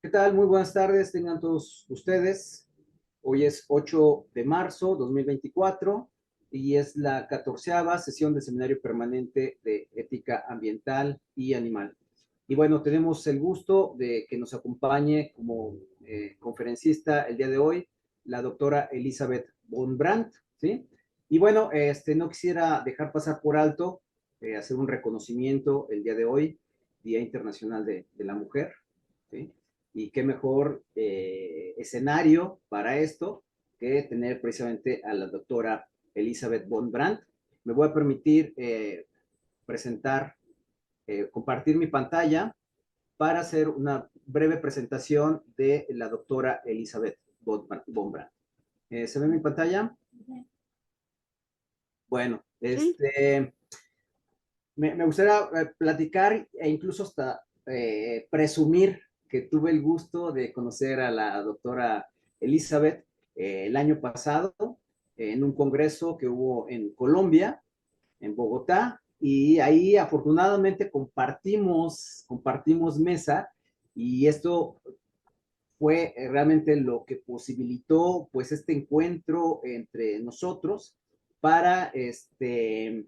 ¿Qué tal? Muy buenas tardes, tengan todos ustedes. Hoy es 8 de marzo 2024 y es la 14ª sesión del Seminario Permanente de Ética Ambiental y Animal. Y bueno, tenemos el gusto de que nos acompañe como conferencista el día de hoy la doctora Elizabeth von Brandt, ¿sí? Y bueno, no quisiera dejar pasar por alto hacer un reconocimiento el día de hoy, Día Internacional de la Mujer, ¿sí? Y qué mejor escenario para esto que tener precisamente a la doctora Elizabeth von Brandt. Me voy a permitir presentar, compartir mi pantalla para hacer una breve presentación de la doctora Elizabeth von Brandt. ¿Se ve mi pantalla? Bueno, Sí, me gustaría platicar e incluso hasta presumir que tuve el gusto de conocer a la doctora Elizabeth el año pasado en un congreso que hubo en Colombia, en Bogotá, y ahí afortunadamente compartimos mesa y esto fue realmente lo que posibilitó pues este encuentro entre nosotros para eh,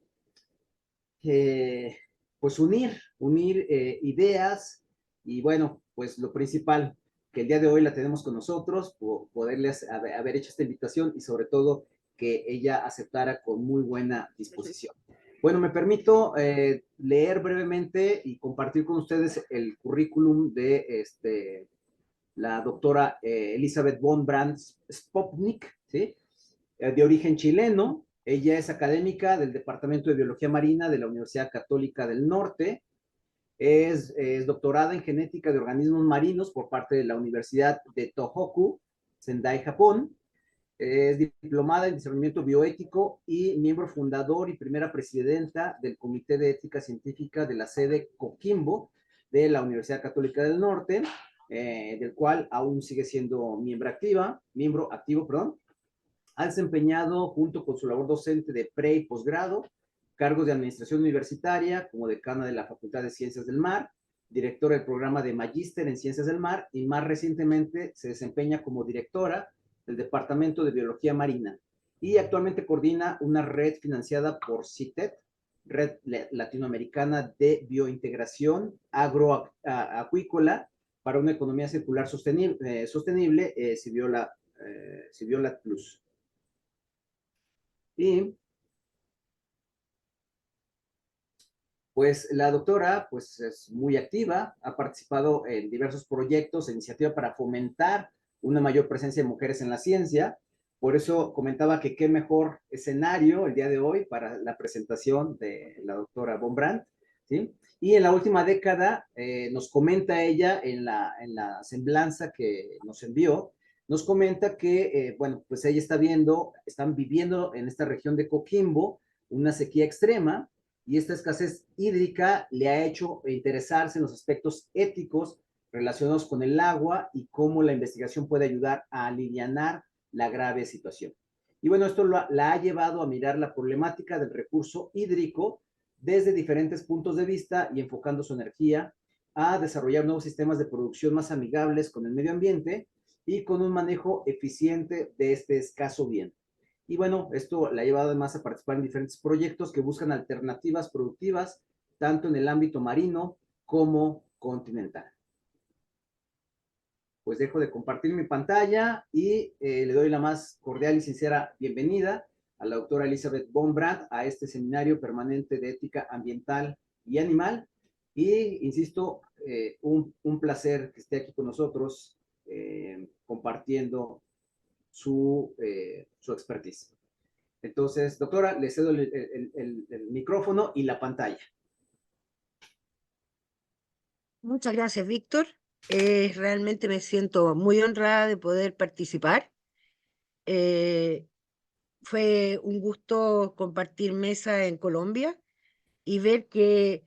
pues unir ideas y bueno, pues lo principal, que el día de hoy la tenemos con nosotros, poderles haber hecho esta invitación y sobre todo que ella aceptara con muy buena disposición. Bueno, me permito leer brevemente y compartir con ustedes el currículum de la doctora Elizabeth von Brandt Spopnik, ¿sí? De origen chileno. Ella es académica del Departamento de Biología Marina de la Universidad Católica del Norte. Es doctorada en genética de organismos marinos por parte de la Universidad de Tohoku, Sendai, Japón. Es diplomada en discernimiento bioético y miembro fundador y primera presidenta del Comité de Ética Científica de la sede Coquimbo de la Universidad Católica del Norte, del cual aún sigue siendo miembro activo, perdón. Ha desempeñado, junto con su labor docente de pre y posgrado, cargos de administración universitaria como decana de la Facultad de Ciencias del Mar, directora del programa de Magíster en Ciencias del Mar y más recientemente se desempeña como directora del Departamento de Biología Marina y actualmente coordina una red financiada por CITED, Red Latinoamericana de Biointegración Agroacuícola para una economía circular sostenible, Civiola Plus. Y pues la doctora pues es muy activa, ha participado en diversos proyectos e iniciativas para fomentar una mayor presencia de mujeres en la ciencia. Por eso comentaba que qué mejor escenario el día de hoy para la presentación de la doctora von Brandt, ¿sí? Y en la última década nos comenta ella en la semblanza que nos envió, nos comenta que, bueno, pues ella están viviendo en esta región de Coquimbo una sequía extrema, y esta escasez hídrica le ha hecho interesarse en los aspectos éticos relacionados con el agua y cómo la investigación puede ayudar a alivianar la grave situación. Y bueno, esto la ha llevado a mirar la problemática del recurso hídrico desde diferentes puntos de vista y enfocando su energía a desarrollar nuevos sistemas de producción más amigables con el medio ambiente y con un manejo eficiente de este escaso bien. Y bueno, esto la ha llevado además a participar en diferentes proyectos que buscan alternativas productivas, tanto en el ámbito marino como continental. Pues dejo de compartir mi pantalla y le doy la más cordial y sincera bienvenida a la doctora Elizabeth von Brandt a este seminario permanente de ética ambiental y animal. Y insisto, un placer que esté aquí con nosotros compartiendo su expertise. Entonces, doctora, le cedo el micrófono y la pantalla. muchas gracias, Víctor. Realmente me siento muy honrada de poder participar. Eh, Fue un gusto compartir mesa en Colombia y ver que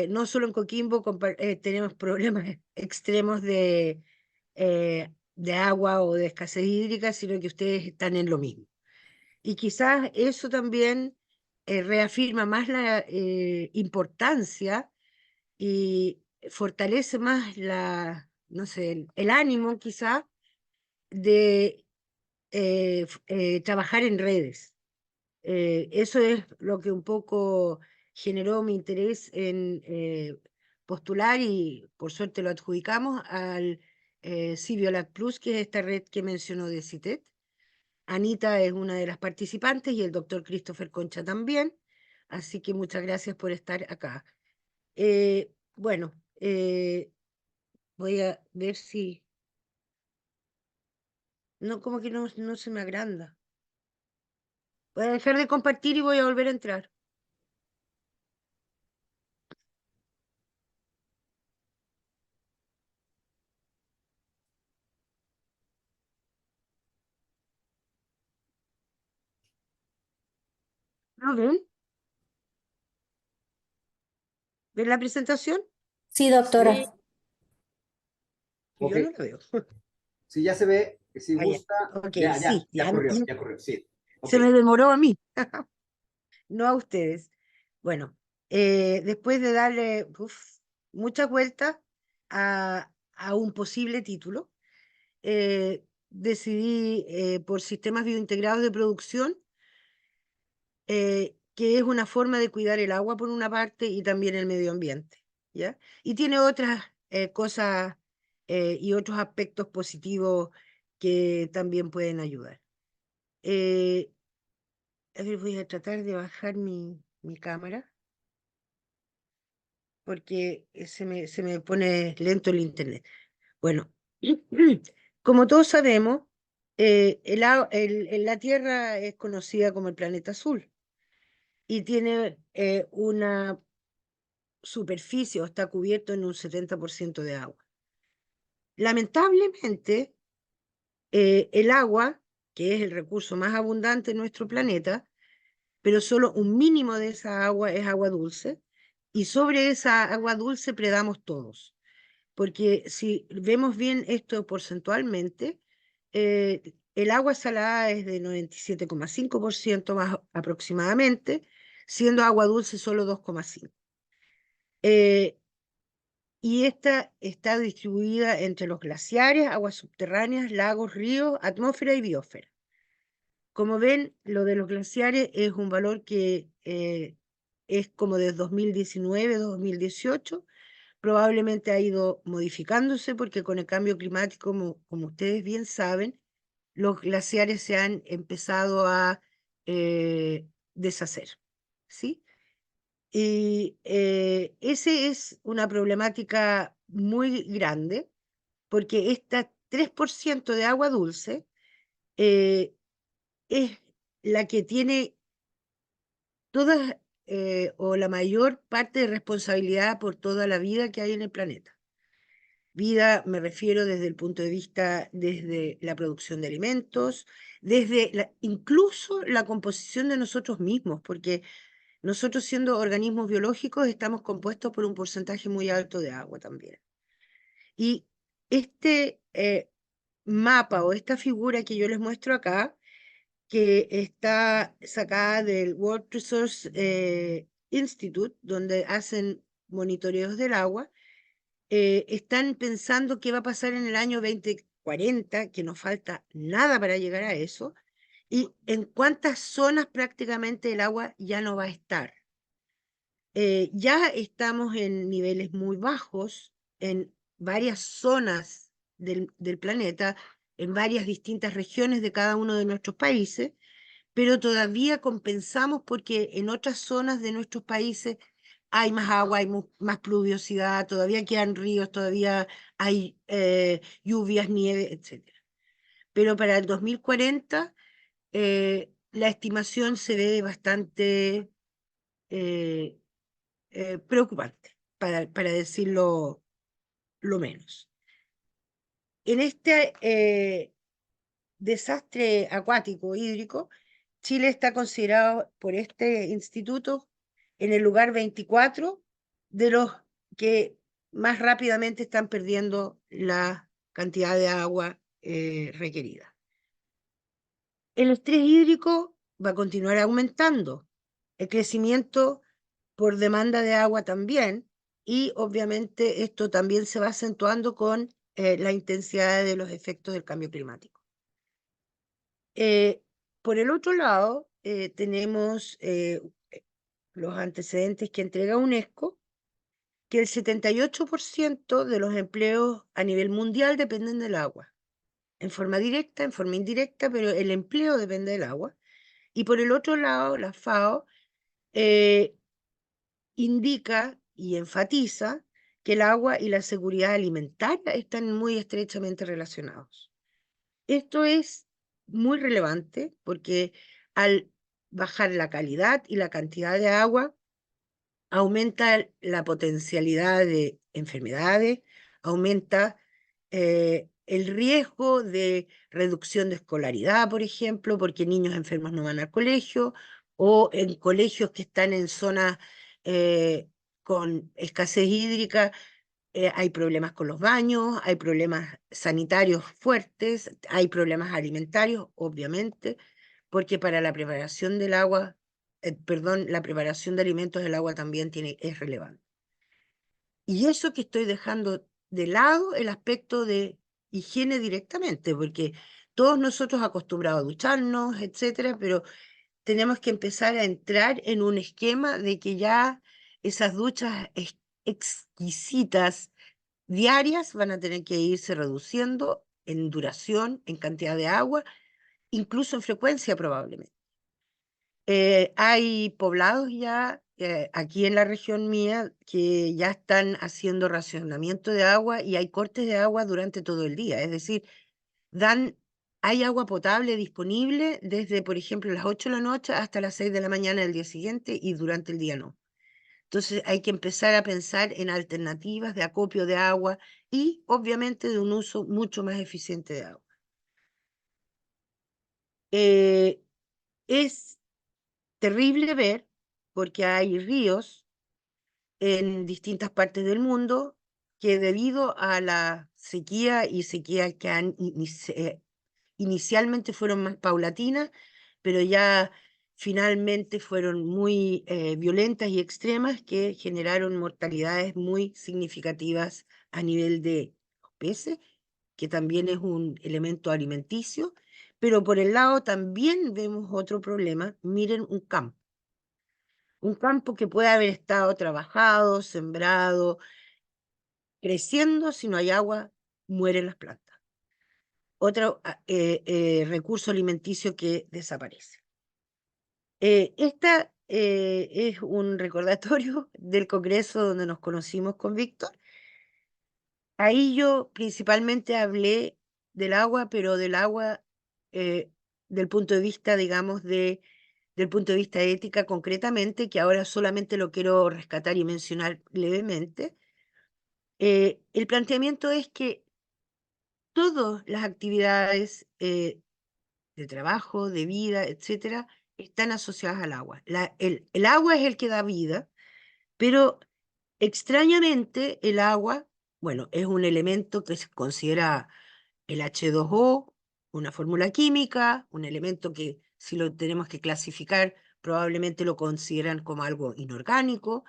no solo en Coquimbo tenemos problemas extremos de agua o de escasez hídrica, sino que ustedes están en lo mismo. Y quizás eso también reafirma más la importancia y fortalece más no sé, el ánimo quizá de trabajar en redes. Eso es lo que un poco generó mi interés en postular y por suerte lo adjudicamos al Civiolat Plus, que es esta red que mencionó de CITET. Anita es una de las participantes y el doctor Christopher Concha también, así que muchas gracias por estar acá. Bueno, voy a ver si... No, como que no se me agranda. Voy a dejar de compartir y voy a volver a entrar. ¿Lo ven? ¿Ven la presentación? Sí, doctora. Sí. Ok, Yo no la veo. si ya se ve, si Ah, ya. gusta, Ok, ya sí, ya corrió, sí. Ok, se me demoró a mí, no a ustedes. Bueno, después de darle muchas vueltas a un posible título, decidí por sistemas biointegrados de producción, que es una forma de cuidar el agua por una parte y también el medio ambiente, ¿ya? Y tiene otras cosas y otros aspectos positivos que también pueden ayudar. A ver, voy a tratar de bajar mi cámara porque se me pone lento el internet. Bueno, como todos sabemos, la Tierra es conocida como el planeta azul y tiene una superficie o está cubierto en un 70% de agua. Lamentablemente, el agua, que es el recurso más abundante en nuestro planeta, pero solo un mínimo de esa agua es agua dulce, y sobre esa agua dulce predamos todos. Porque si vemos bien esto porcentualmente, el agua salada es de 97,5% más aproximadamente, siendo agua dulce solo 2,5%. Y esta está distribuida entre los glaciares, aguas subterráneas, lagos, ríos, atmósfera y biosfera. Como ven, lo de los glaciares es un valor que es como de 2019-2018, probablemente ha ido modificándose porque con el cambio climático, como ustedes bien saben, los glaciares se han empezado a deshacer, ¿sí? Y ese es una problemática muy grande porque este 3% de agua dulce eh, es la que tiene toda o la mayor parte de responsabilidad por toda la vida que hay en el planeta. Vida me refiero desde el punto de vista, desde la producción de alimentos, incluso la composición de nosotros mismos, porque nosotros siendo organismos biológicos estamos compuestos por un porcentaje muy alto de agua también. Y este mapa o esta figura que yo les muestro acá, que está sacada del World Resource Institute, donde hacen monitoreos del agua, están pensando qué va a pasar en el año 2040, que nos falta nada para llegar a eso, y en cuántas zonas prácticamente el agua ya no va a estar. Ya estamos en niveles muy bajos en varias zonas del planeta, en varias distintas regiones de cada uno de nuestros países, pero todavía compensamos porque en otras zonas de nuestros países hay más agua, hay más pluviosidad, todavía quedan ríos, todavía hay lluvias, nieve, etc. Pero para el 2040 la estimación se ve bastante eh, preocupante, para decirlo lo menos. En este desastre acuático hídrico, Chile está considerado por este instituto en el lugar 24 de los que más rápidamente están perdiendo la cantidad de agua requerida. El estrés hídrico va a continuar aumentando. El crecimiento por demanda de agua también, y obviamente esto también se va acentuando con la intensidad de los efectos del cambio climático. Por el otro lado, tenemos los antecedentes que entrega UNESCO, que el 78% de los empleos a nivel mundial dependen del agua, en forma directa, en forma indirecta, pero el empleo depende del agua. Y por el otro lado, la FAO indica y enfatiza que el agua y la seguridad alimentaria están muy estrechamente relacionados. Esto es muy relevante porque al bajar la calidad y la cantidad de agua, aumenta la potencialidad de enfermedades, aumenta el riesgo de reducción de escolaridad, por ejemplo, porque niños enfermos no van al colegio, o en colegios que están en zonas con escasez hídrica, hay problemas con los baños, hay problemas sanitarios fuertes, hay problemas alimentarios, obviamente, porque para la preparación del agua, perdón, la preparación de alimentos del agua también es relevante. Y eso que estoy dejando de lado el aspecto de higiene directamente, porque todos nosotros acostumbrados a ducharnos, etcétera, pero tenemos que empezar a entrar en un esquema de que ya esas duchas exquisitas diarias van a tener que irse reduciendo en duración, en cantidad de agua, incluso en frecuencia probablemente. Hay poblados ya aquí en la región mía que ya están haciendo racionamiento de agua y hay cortes de agua durante todo el día. Es decir, hay agua potable disponible desde, por ejemplo, las 8 de la noche hasta las 6 de la mañana del día siguiente y durante el día no. Entonces hay que empezar a pensar en alternativas de acopio de agua y obviamente de un uso mucho más eficiente de agua. Es terrible ver, porque hay ríos en distintas partes del mundo que debido a la sequía y sequía que inicialmente fueron más paulatinas, pero ya finalmente fueron muy violentas y extremas que generaron mortalidades muy significativas a nivel de los peces, que también es un elemento alimenticio, pero por el lado también vemos otro problema. Miren un campo que puede haber estado trabajado, sembrado, creciendo, si no hay agua, mueren las plantas. Otro recurso alimenticio que desaparece. Esta es un recordatorio del Congreso donde nos conocimos con Víctor. Ahí yo principalmente hablé del agua, pero del agua eh, del punto de vista, digamos, del punto de vista ética concretamente, que ahora solamente lo quiero rescatar y mencionar levemente. El planteamiento es que todas las actividades de trabajo, de vida, etcétera, están asociadas al agua. El agua es el que da vida, pero extrañamente el agua, bueno, es un elemento que se considera el H2O, una fórmula química, un elemento que si lo tenemos que clasificar, probablemente lo consideran como algo inorgánico.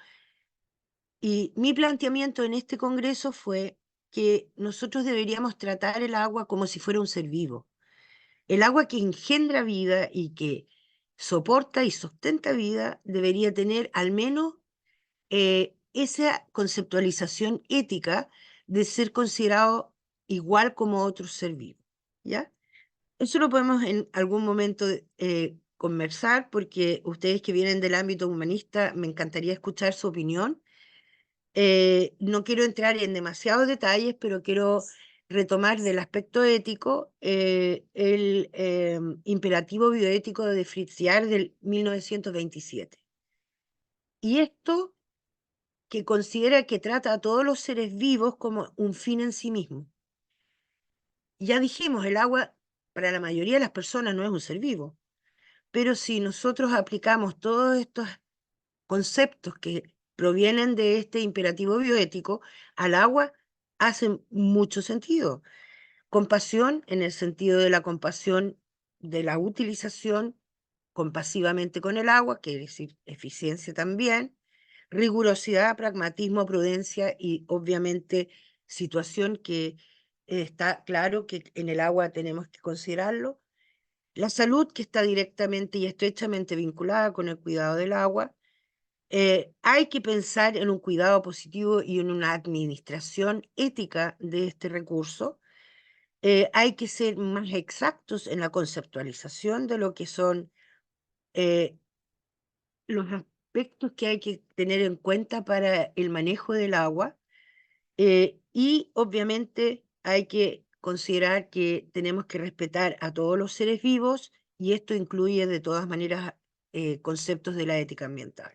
Y mi planteamiento en este congreso fue que nosotros deberíamos tratar el agua como si fuera un ser vivo. El agua que engendra vida y que soporta y sustenta vida debería tener al menos esa conceptualización ética de ser considerado igual como otro ser vivo, ¿ya? Eso lo podemos en algún momento conversar, porque ustedes que vienen del ámbito humanista, me encantaría escuchar su opinión. No quiero entrar en demasiados detalles, pero quiero retomar del aspecto ético el imperativo bioético de Fritz Jahr del 1927. Y esto que considera que trata a todos los seres vivos como un fin en sí mismo. Ya dijimos, el agua para la mayoría de las personas no es un ser vivo, pero si nosotros aplicamos todos estos conceptos que provienen de este imperativo bioético al agua, hacen mucho sentido. Compasión en el sentido de la compasión de la utilización compasivamente con el agua, quiere decir eficiencia también, rigurosidad, pragmatismo, prudencia y obviamente situación que está claro que en el agua tenemos que considerarlo. La salud, que está directamente y estrechamente vinculada con el cuidado del agua. Hay que pensar en un cuidado positivo y en una administración ética de este recurso. Hay que ser más exactos en la conceptualización de lo que son eh, los aspectos que hay que tener en cuenta para el manejo del agua. Y obviamente hay que considerar que tenemos que respetar a todos los seres vivos y esto incluye de todas maneras conceptos de la ética ambiental.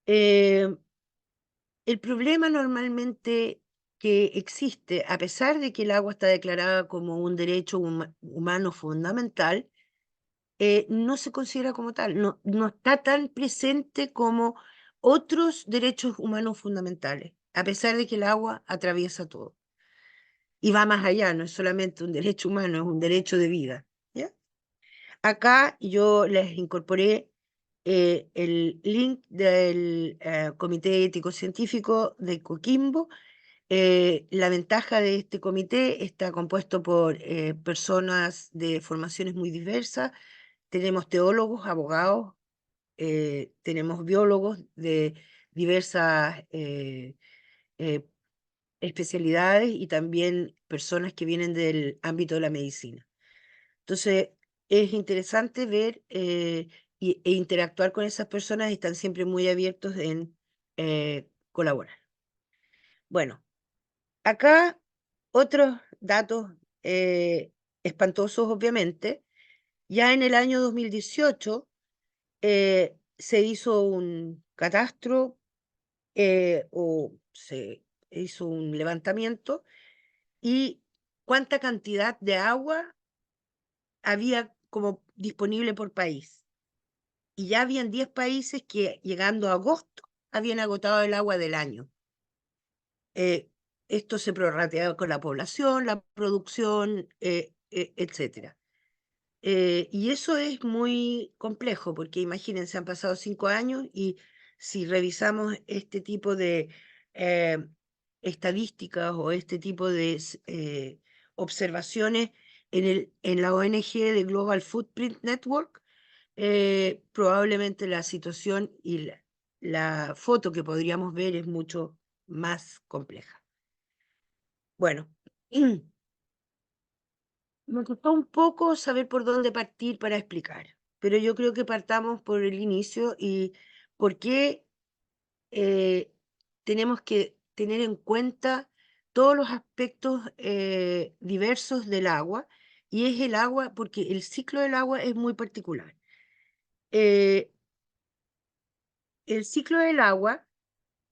Eh, el problema normalmente que existe, a pesar de que el agua está declarada como un derecho humano fundamental, no se considera como tal, no está tan presente como otros derechos humanos fundamentales, a pesar de que el agua atraviesa todo. Y va más allá, no es solamente un derecho humano, es un derecho de vida. ¿Ya? Acá yo les incorporé el link del Comité Ético Científico de Coquimbo. La ventaja de este comité está compuesto por personas de formaciones muy diversas. Tenemos teólogos, abogados, tenemos biólogos de diversas eh, especialidades y también personas que vienen del ámbito de la medicina. Entonces, es interesante ver e interactuar con esas personas y están siempre muy abiertos en colaborar. Bueno, acá otros datos espantosos, obviamente. Ya en el año 2018 se hizo un catastro o se hizo un levantamiento y cuánta cantidad de agua había como disponible por país. Y ya habían 10 países que llegando a agosto habían agotado el agua del año. Esto se prorrateaba con la población, la producción, etcétera. Y eso es muy complejo, porque imagínense, han pasado 5 años y si revisamos este tipo de eh, estadísticas o este tipo de observaciones en la ONG de Global Footprint Network, probablemente la situación y la foto que podríamos ver es mucho más compleja. Bueno, me costó un poco saber por dónde partir para explicar, pero yo creo que partamos por el inicio y por qué eh, tenemos que tener en cuenta todos los aspectos diversos del agua, y es el agua, porque el ciclo del agua es muy particular. Eh, el ciclo del agua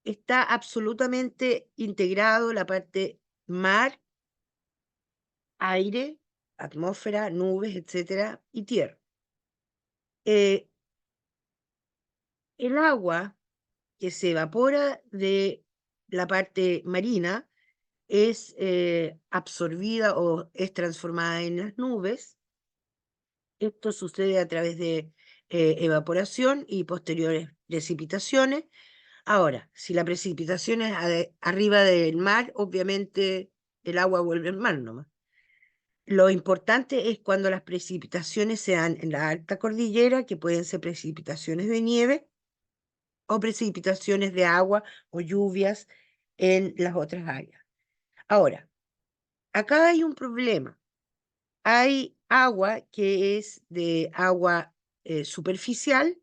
está absolutamente integrado la parte mar, aire, atmósfera, nubes, etcétera, y tierra. Eh, el agua que se evapora de la parte marina es absorbida o es transformada en las nubes. Esto sucede a través de evaporación y posteriores precipitaciones. Ahora, si la precipitación es arriba del mar, obviamente el agua vuelve al mar nomás. Lo importante es cuando las precipitaciones sean en la alta cordillera, que pueden ser precipitaciones de nieve o precipitaciones de agua o lluvias en las otras áreas. Ahora, acá hay un problema. Hay agua que es de agua superficial,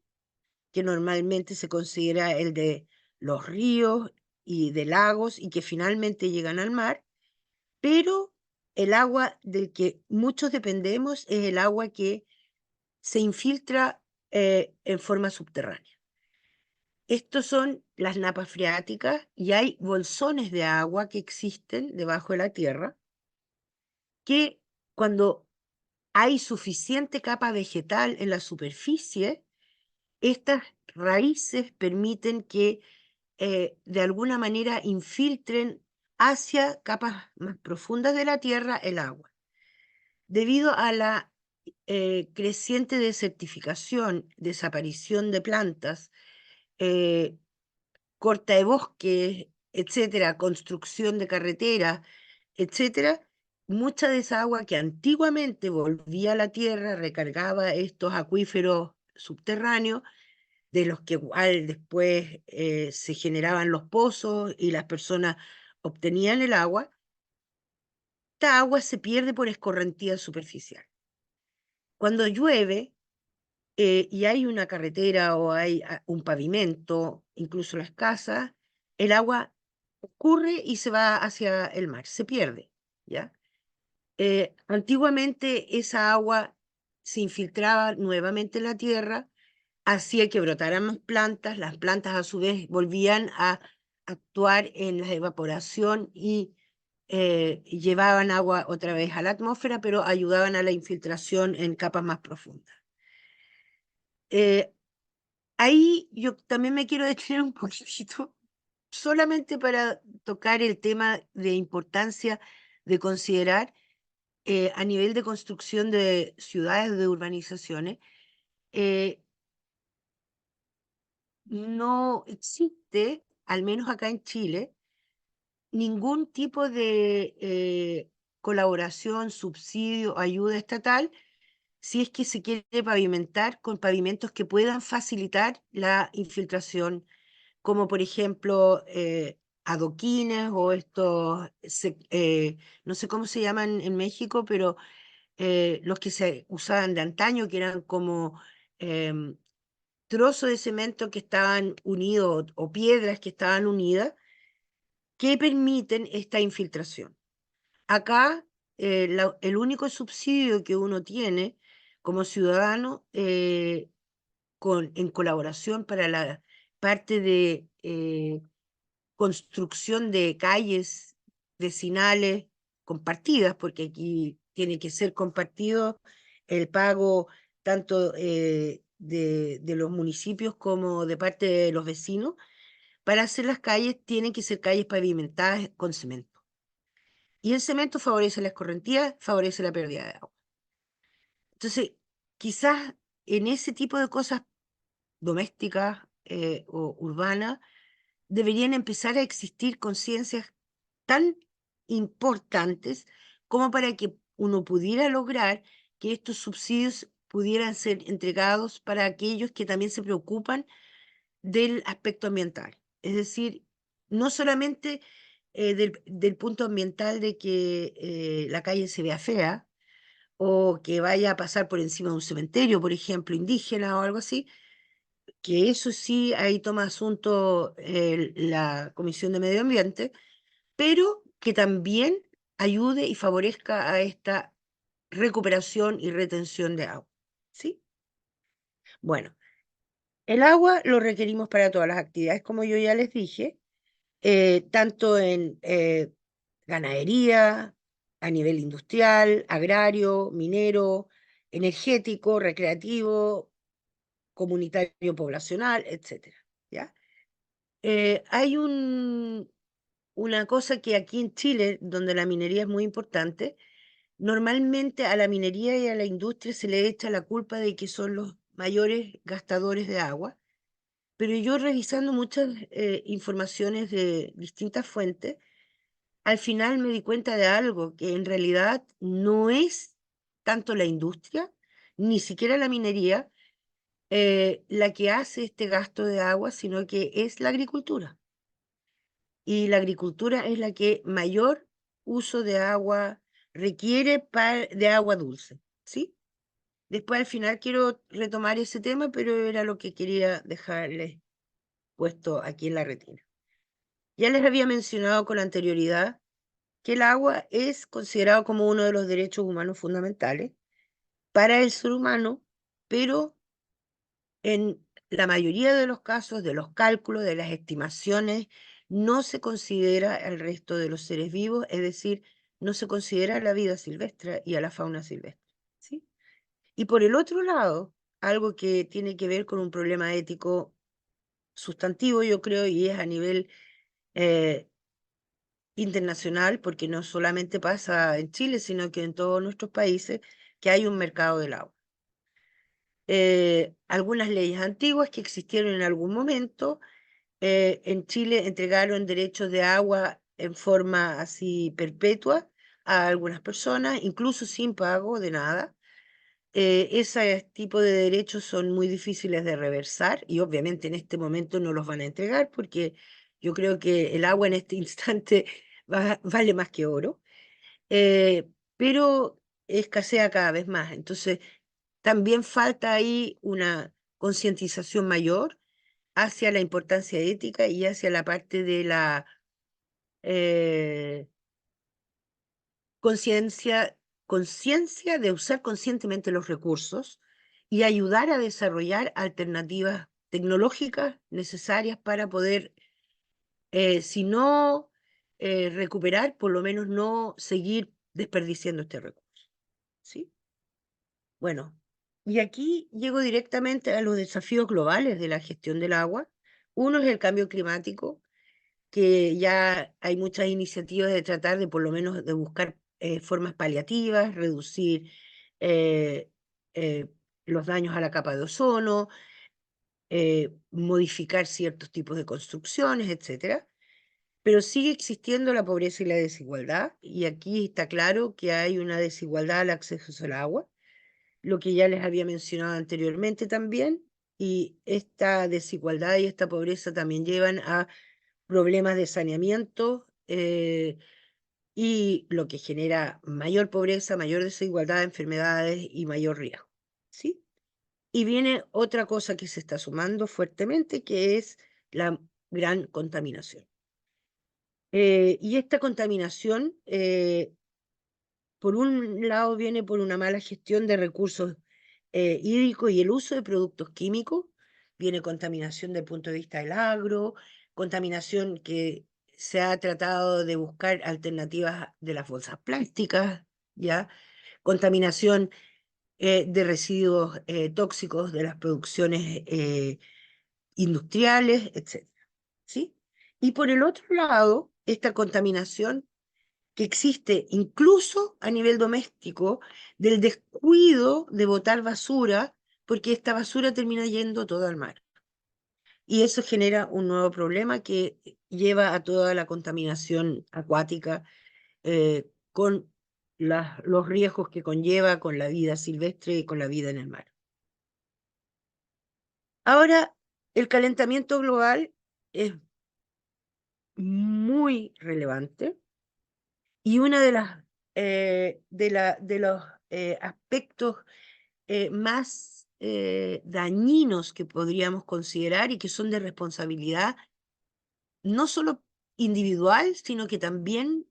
que normalmente se considera el de los ríos y de lagos y que finalmente llegan al mar, pero el agua del que muchos dependemos es el agua que se infiltra en forma subterránea. Estos son las napas freáticas y hay bolsones de agua que existen debajo de la tierra que cuando hay suficiente capa vegetal en la superficie, estas raíces permiten que de alguna manera infiltren hacia capas más profundas de la tierra el agua. Debido a la creciente desertificación, desaparición de plantas, corta de bosques, etcétera, construcción de carreteras, etcétera, mucha de esa agua que antiguamente volvía a la tierra, recargaba estos acuíferos subterráneos, de los que igual después se generaban los pozos y las personas obtenían el agua. Esta agua se pierde por escorrentía superficial. Cuando llueve y hay una carretera o hay un pavimento, incluso las casas, el agua ocurre y se va hacia el mar, se pierde, ¿ya? Antiguamente esa agua se infiltraba nuevamente en la tierra, hacía que brotaran más plantas, las plantas a su vez volvían a actuar en la evaporación y llevaban agua otra vez a la atmósfera, pero ayudaban a la infiltración en capas más profundas. Ahí yo también me quiero detener un poquito, solamente para tocar el tema de importancia de considerar a nivel de construcción de ciudades, de urbanizaciones, eh, no existe, al menos acá en Chile, ningún tipo de colaboración, subsidio, ayuda estatal, si es que se quiere pavimentar con pavimentos que puedan facilitar la infiltración, como por ejemplo adoquines o estos, no sé cómo se llaman en México, pero los que se usaban de antaño, que eran como em, trozos de cemento que estaban unidos o piedras que estaban unidas, que permiten esta infiltración. Acá el único subsidio que uno tiene como ciudadano en colaboración para la parte de construcción de calles vecinales compartidas, porque aquí tiene que ser compartido el pago tanto de los municipios como de parte de los vecinos. Para hacer las calles tienen que ser calles pavimentadas con cemento. Y el cemento favorece la escorrentía, favorece la pérdida de agua. Entonces, quizás en ese tipo de cosas domésticas o urbanas, deberían empezar a existir conciencias tan importantes como para que uno pudiera lograr que estos subsidios pudieran ser entregados para aquellos que también se preocupan del aspecto ambiental. Es decir, no solamente del punto ambiental de que la calle se vea fea o que vaya a pasar por encima de un cementerio, por ejemplo, indígena o algo así, que eso sí, ahí toma asunto la Comisión de Medio Ambiente, pero que también ayude y favorezca a esta recuperación y retención de agua. ¿Sí? Bueno, el agua lo requerimos para todas las actividades, como yo ya les dije, tanto en ganadería, a nivel industrial, agrario, minero, energético, recreativo, comunitario, poblacional, etcétera, ¿ya? Hay una cosa que aquí en Chile, donde la minería es muy importante, normalmente a la minería y a la industria se le echa la culpa de que son los mayores gastadores de agua, pero yo revisando muchas informaciones de distintas fuentes, al final me di cuenta de algo, que en realidad no es tanto la industria, ni siquiera la minería, la que hace este gasto de agua, sino que es la agricultura. Y la agricultura es la que mayor uso de agua requiere de agua dulce, ¿sí? Después al final quiero retomar ese tema, pero era lo que quería dejarles puesto aquí en la retina. Ya les había mencionado con anterioridad que el agua es considerado como uno de los derechos humanos fundamentales para el ser humano, pero en la mayoría de los casos, de los cálculos, de las estimaciones, no se considera el resto de los seres vivos, es decir, no se considera a la vida silvestre y a la fauna silvestre, ¿sí? Y por el otro lado, algo que tiene que ver con un problema ético sustantivo, yo creo, y es a nivel eh, internacional, porque no solamente pasa en Chile, sino que en todos nuestros países, que hay un mercado del agua. Algunas leyes antiguas que existieron en algún momento, en Chile entregaron derechos de agua en forma así perpetua a algunas personas, incluso sin pago de nada. Ese tipo de derechos son muy difíciles de reversar y obviamente en este momento no los van a entregar porque yo creo que el agua en este instante vale más que oro, pero escasea cada vez más. Entonces, también falta ahí una concientización mayor hacia la importancia ética y hacia la parte de la eh, conciencia, conciencia de usar conscientemente los recursos y ayudar a desarrollar alternativas tecnológicas necesarias para poder, si no recuperar, por lo menos no seguir desperdiciando este recurso. ¿Sí? Bueno, y aquí llego directamente a los desafíos globales de la gestión del agua. Uno es el cambio climático, que ya hay muchas iniciativas de tratar de por lo menos de buscar formas paliativas, reducir eh, eh, los daños a la capa de ozono, modificar ciertos tipos de construcciones, etcétera. Pero sigue existiendo la pobreza y la desigualdad, y aquí está claro que hay una desigualdad al acceso al agua, lo que ya les había mencionado anteriormente también, y esta desigualdad y esta pobreza también llevan a problemas de saneamiento y lo que genera mayor pobreza, mayor desigualdad, enfermedades y mayor riesgo. ¿Sí? Y viene otra cosa que se está sumando fuertemente, que es la gran contaminación. Y esta contaminación, por un lado, viene por una mala gestión de recursos hídricos y el uso de productos químicos. Viene contaminación desde el punto de vista del agro, contaminación que se ha tratado de buscar alternativas de las bolsas plásticas, ¿ya? Contaminación de residuos tóxicos de las producciones industriales, etc. ¿Sí? Y por el otro lado, esta contaminación que existe incluso a nivel doméstico del descuido de botar basura, porque esta basura termina yendo todo al mar. Y eso genera un nuevo problema que lleva a toda la contaminación acuática con los riesgos que conlleva con la vida silvestre y con la vida en el mar. Ahora, el calentamiento global es muy relevante y una de las de los aspectos más dañinos que podríamos considerar y que son de responsabilidad no solo individual, sino que también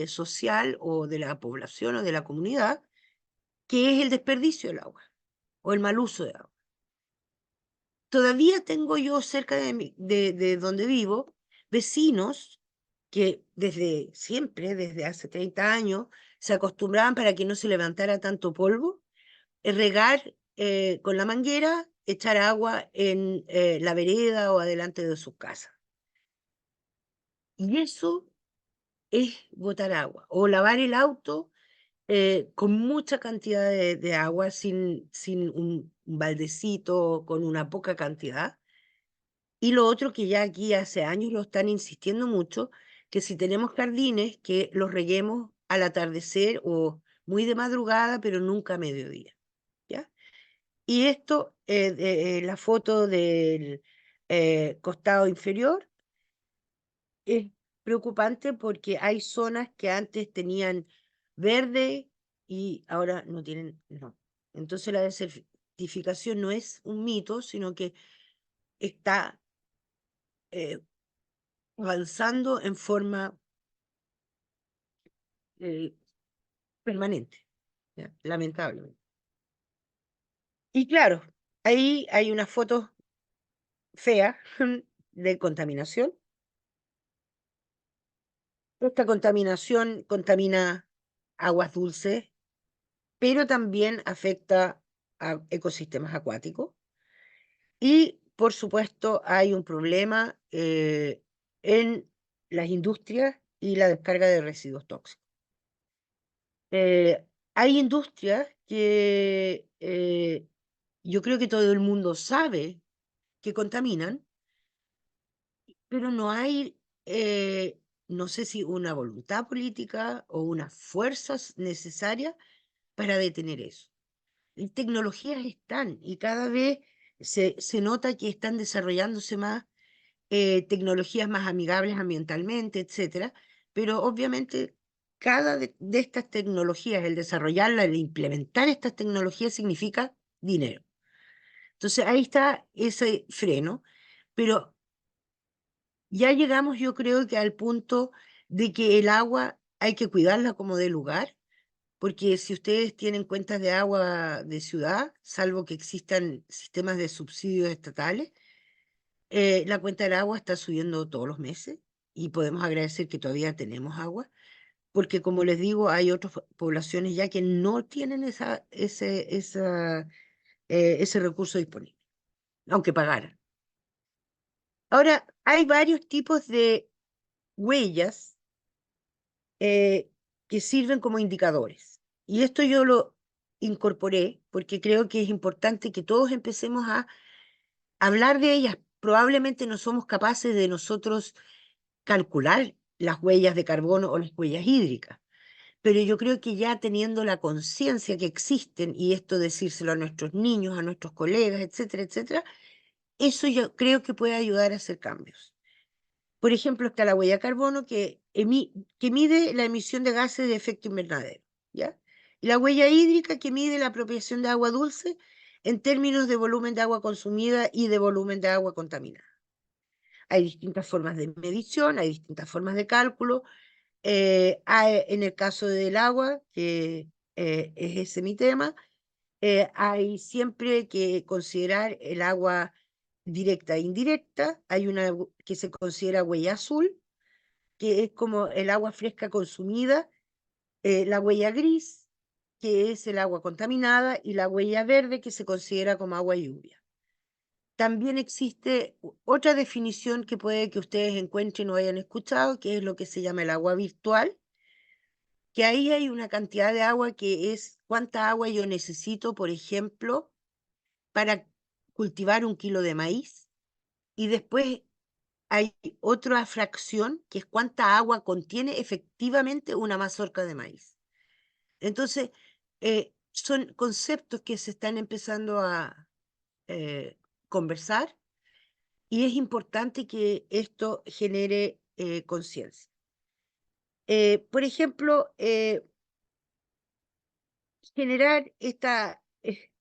social o de la población o de la comunidad, que es el desperdicio del agua o el mal uso de agua. Todavía tengo yo cerca de donde vivo vecinos que desde siempre, desde hace 30 años, se acostumbraban para que no se levantara tanto polvo, regar con la manguera, echar agua en la vereda o adelante de sus casas. Y eso es botar agua. O lavar el auto con mucha cantidad de agua, sin un baldecito, con una poca cantidad. Y lo otro que ya aquí hace años lo están insistiendo mucho, que si tenemos jardines, que los reguemos al atardecer o muy de madrugada, pero nunca a mediodía, ¿ya? Y esto, la foto del costado inferior es preocupante porque hay zonas que antes tenían verde y ahora no tienen, no. Entonces la desertificación no es un mito, sino que está eh, avanzando en forma eh, permanente, ¿ya? Lamentablemente. Y claro, ahí hay una foto fea de contaminación. Esta contaminación contamina aguas dulces, pero también afecta a ecosistemas acuáticos. Y, por supuesto, hay un problema en las industrias y la descarga de residuos tóxicos. Hay industrias que yo creo que todo el mundo sabe que contaminan, pero no hay no sé si una voluntad política o unas fuerzas necesarias para detener eso. Y tecnologías están y cada vez se nota que están desarrollándose más tecnologías más amigables ambientalmente, etcétera, pero obviamente cada de estas tecnologías, el desarrollarla, el implementar estas tecnologías significa dinero. Entonces ahí está ese freno, pero ya llegamos, yo creo que al punto de que el agua hay que cuidarla como de lugar, porque si ustedes tienen cuentas de agua de ciudad, salvo que existan sistemas de subsidios estatales, la cuenta del agua está subiendo todos los meses y podemos agradecer que todavía tenemos agua, porque como les digo, hay otras poblaciones ya que no tienen ese recurso disponible, aunque pagaran. Ahora, hay varios tipos de huellas que sirven como indicadores. Y esto yo lo incorporé porque creo que es importante que todos empecemos a hablar de ellas. Probablemente no somos capaces de nosotros calcular las huellas de carbono o las huellas hídricas, pero yo creo que ya teniendo la conciencia que existen, y esto decírselo a nuestros niños, a nuestros colegas, etcétera, etcétera, eso yo creo que puede ayudar a hacer cambios. Por ejemplo, está la huella de carbono que mide la emisión de gases de efecto invernadero, ¿ya? Y la huella hídrica que mide la apropiación de agua dulce en términos de volumen de agua consumida y de volumen de agua contaminada. Hay distintas formas de medición, hay distintas formas de cálculo. En el caso del agua, que es ese mi tema, hay siempre que considerar el agua directa e indirecta. Hay una que se considera huella azul, que es como el agua fresca consumida, la huella gris, que es el agua contaminada, y la huella verde, que se considera como agua lluvia. También existe otra definición que puede que ustedes encuentren o hayan escuchado, que es lo que se llama el agua virtual, que ahí hay una cantidad de agua que es cuánta agua yo necesito, por ejemplo, para cultivar 1 kilo de maíz. Y después hay otra fracción que es cuánta agua contiene efectivamente una mazorca de maíz. Entonces, son conceptos que se están empezando a conversar y es importante que esto genere conciencia. Por ejemplo, generar esta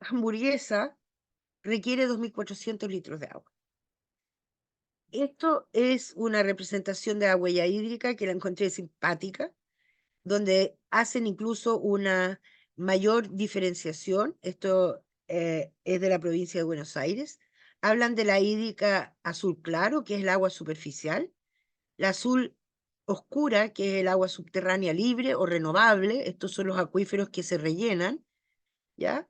hamburguesa requiere 2.400 litros de agua. Esto es una representación de la huella hídrica que la encontré simpática, donde hacen incluso una mayor diferenciación. Esto es de la provincia de Buenos Aires. Hablan de la hídrica azul claro, que es el agua superficial, la azul oscura, que es el agua subterránea libre o renovable. Estos son los acuíferos que se rellenan, ¿ya?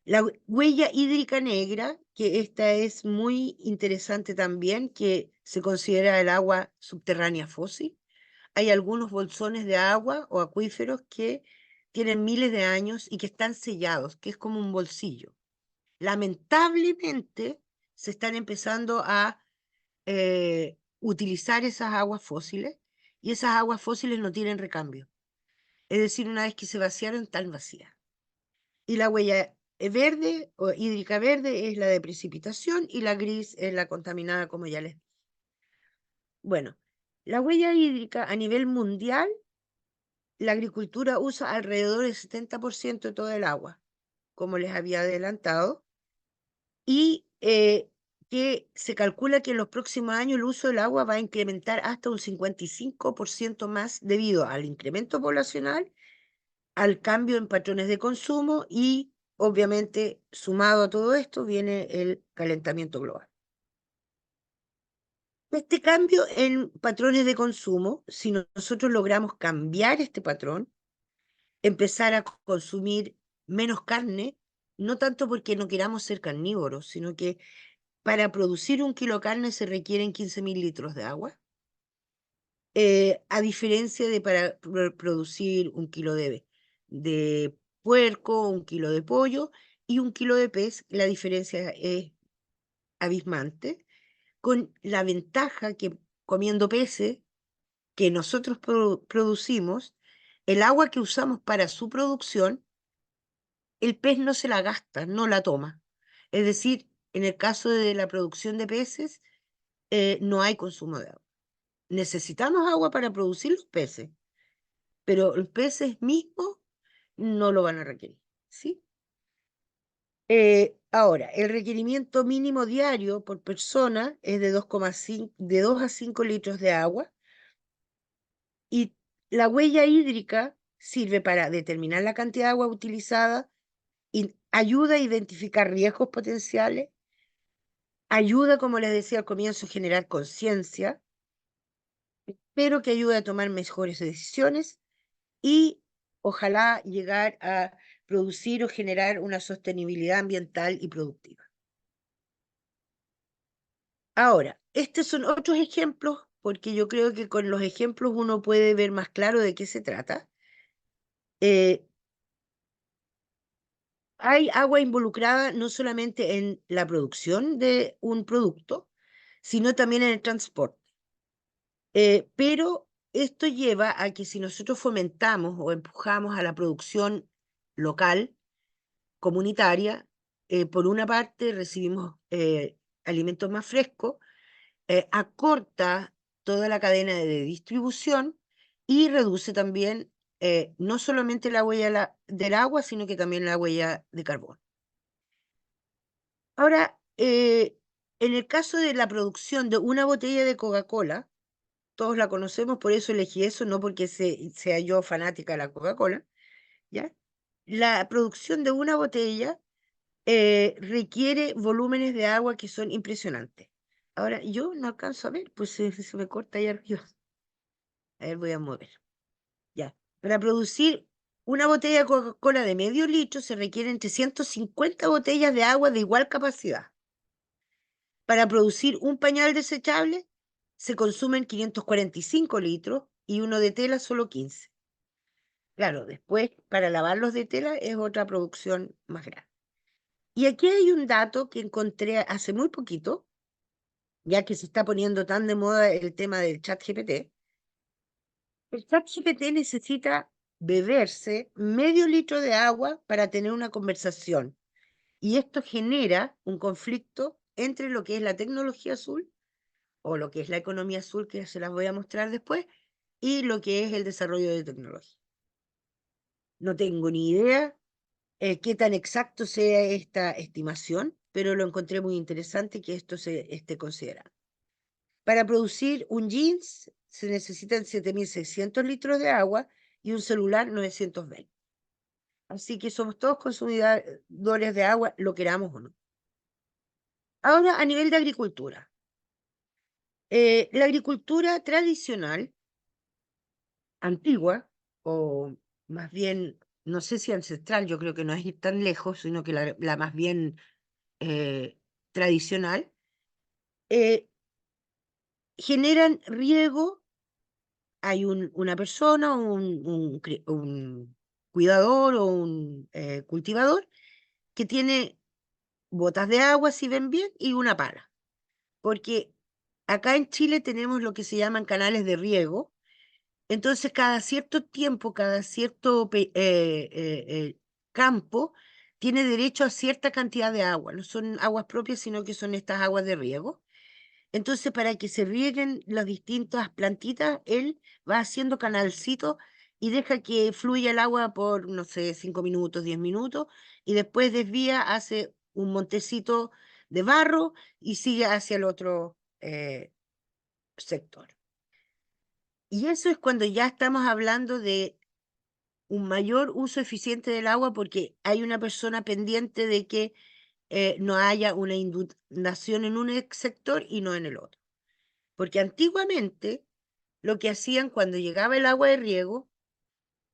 La huella hídrica negra, que esta es muy interesante también, que se considera el agua subterránea fósil. Hay algunos bolsones de agua o acuíferos que tienen miles de años y que están sellados, que es como un bolsillo. Lamentablemente, se están empezando a utilizar esas aguas fósiles y esas aguas fósiles no tienen recambio. Es decir, una vez que se vaciaron, están vacías. Y la huella verde o hídrica verde es la de precipitación y la gris es la contaminada, como ya les dije. Bueno, la huella hídrica a nivel mundial, la agricultura usa alrededor del 70% de todo el agua, como les había adelantado, y que se calcula que en los próximos años el uso del agua va a incrementar hasta un 55% más debido al incremento poblacional, al cambio en patrones de consumo y, obviamente, sumado a todo esto, viene el calentamiento global. Este cambio en patrones de consumo, si nosotros logramos cambiar este patrón, empezar a consumir menos carne, no tanto porque no queramos ser carnívoros, sino que para producir 1 kilo de carne se requieren 15.000 litros de agua, a diferencia de para producir 1 kilo de puerco, 1 kilo de pollo y 1 kilo de pez, la diferencia es abismante, con la ventaja que comiendo peces que nosotros producimos, el agua que usamos para su producción, el pez no se la gasta, no la toma. Es decir, en el caso de la producción de peces, no hay consumo de agua. Necesitamos agua para producir los peces, pero los peces mismos no lo van a requerir, ¿sí? Ahora, el requerimiento mínimo diario por persona es de 2 a 5 litros de agua, y la huella hídrica sirve para determinar la cantidad de agua utilizada y ayuda a identificar riesgos potenciales, ayuda, como les decía al comienzo, a generar conciencia, pero que ayuda a tomar mejores decisiones y ojalá llegar a producir o generar una sostenibilidad ambiental y productiva. Ahora, estos son otros ejemplos, porque yo creo que con los ejemplos uno puede ver más claro de qué se trata. Hay agua involucrada no solamente en la producción de un producto, sino también en el transporte. Pero esto lleva a que si nosotros fomentamos o empujamos a la producción local, comunitaria, por una parte recibimos alimentos más frescos, acorta toda la cadena de distribución y reduce también no solamente la huella del agua, sino que también la huella de carbono. Ahora, en el caso de la producción de una botella de Coca-Cola, todos la conocemos, por eso elegí eso, no porque sea yo fanática de la Coca-Cola, ¿ya? La producción de una botella requiere volúmenes de agua que son impresionantes. Ahora, yo no alcanzo a ver, pues se me corta ahí arriba. A ver, voy a mover. Ya. Para producir una botella de Coca-Cola de medio litro se requieren 350 botellas de agua de igual capacidad. Para producir un pañal desechable se consumen 545 litros y uno de tela solo 15. Claro, después para lavar los de tela es otra producción más grande. Y aquí hay un dato que encontré hace muy poquito, ya que se está poniendo tan de moda el tema del chat GPT. El chat GPT necesita beberse medio litro de agua para tener una conversación. Y esto genera un conflicto entre lo que es la tecnología azul o lo que es la economía azul, que se las voy a mostrar después, y lo que es el desarrollo de tecnología. No tengo ni idea qué tan exacto sea esta estimación, pero lo encontré muy interesante que esto se esté considerando. Para producir un jeans se necesitan 7.600 litros de agua y un celular 920. Así que somos todos consumidores de agua, lo queramos o no. Ahora, a nivel de agricultura. La agricultura tradicional, antigua, o más bien, no sé si ancestral, yo creo que no es ir tan lejos, sino que la más bien tradicional, generan riego. Hay una persona, un cuidador o un cultivador que tiene botas de agua, si ven bien, y una pala. Porque acá en Chile tenemos lo que se llaman canales de riego. Entonces, cada cierto tiempo, cada cierto campo, tiene derecho a cierta cantidad de agua. No son aguas propias, sino que son estas aguas de riego. Entonces, para que se rieguen las distintas plantitas, él va haciendo canalcitos y deja que fluya el agua por, no sé, 5 minutos, 10 minutos, y después desvía, hace un montecito de barro y sigue hacia el otro sector. Y eso es cuando ya estamos hablando de un mayor uso eficiente del agua porque hay una persona pendiente de que no haya una inundación en un sector y no en el otro. Porque antiguamente lo que hacían cuando llegaba el agua de riego,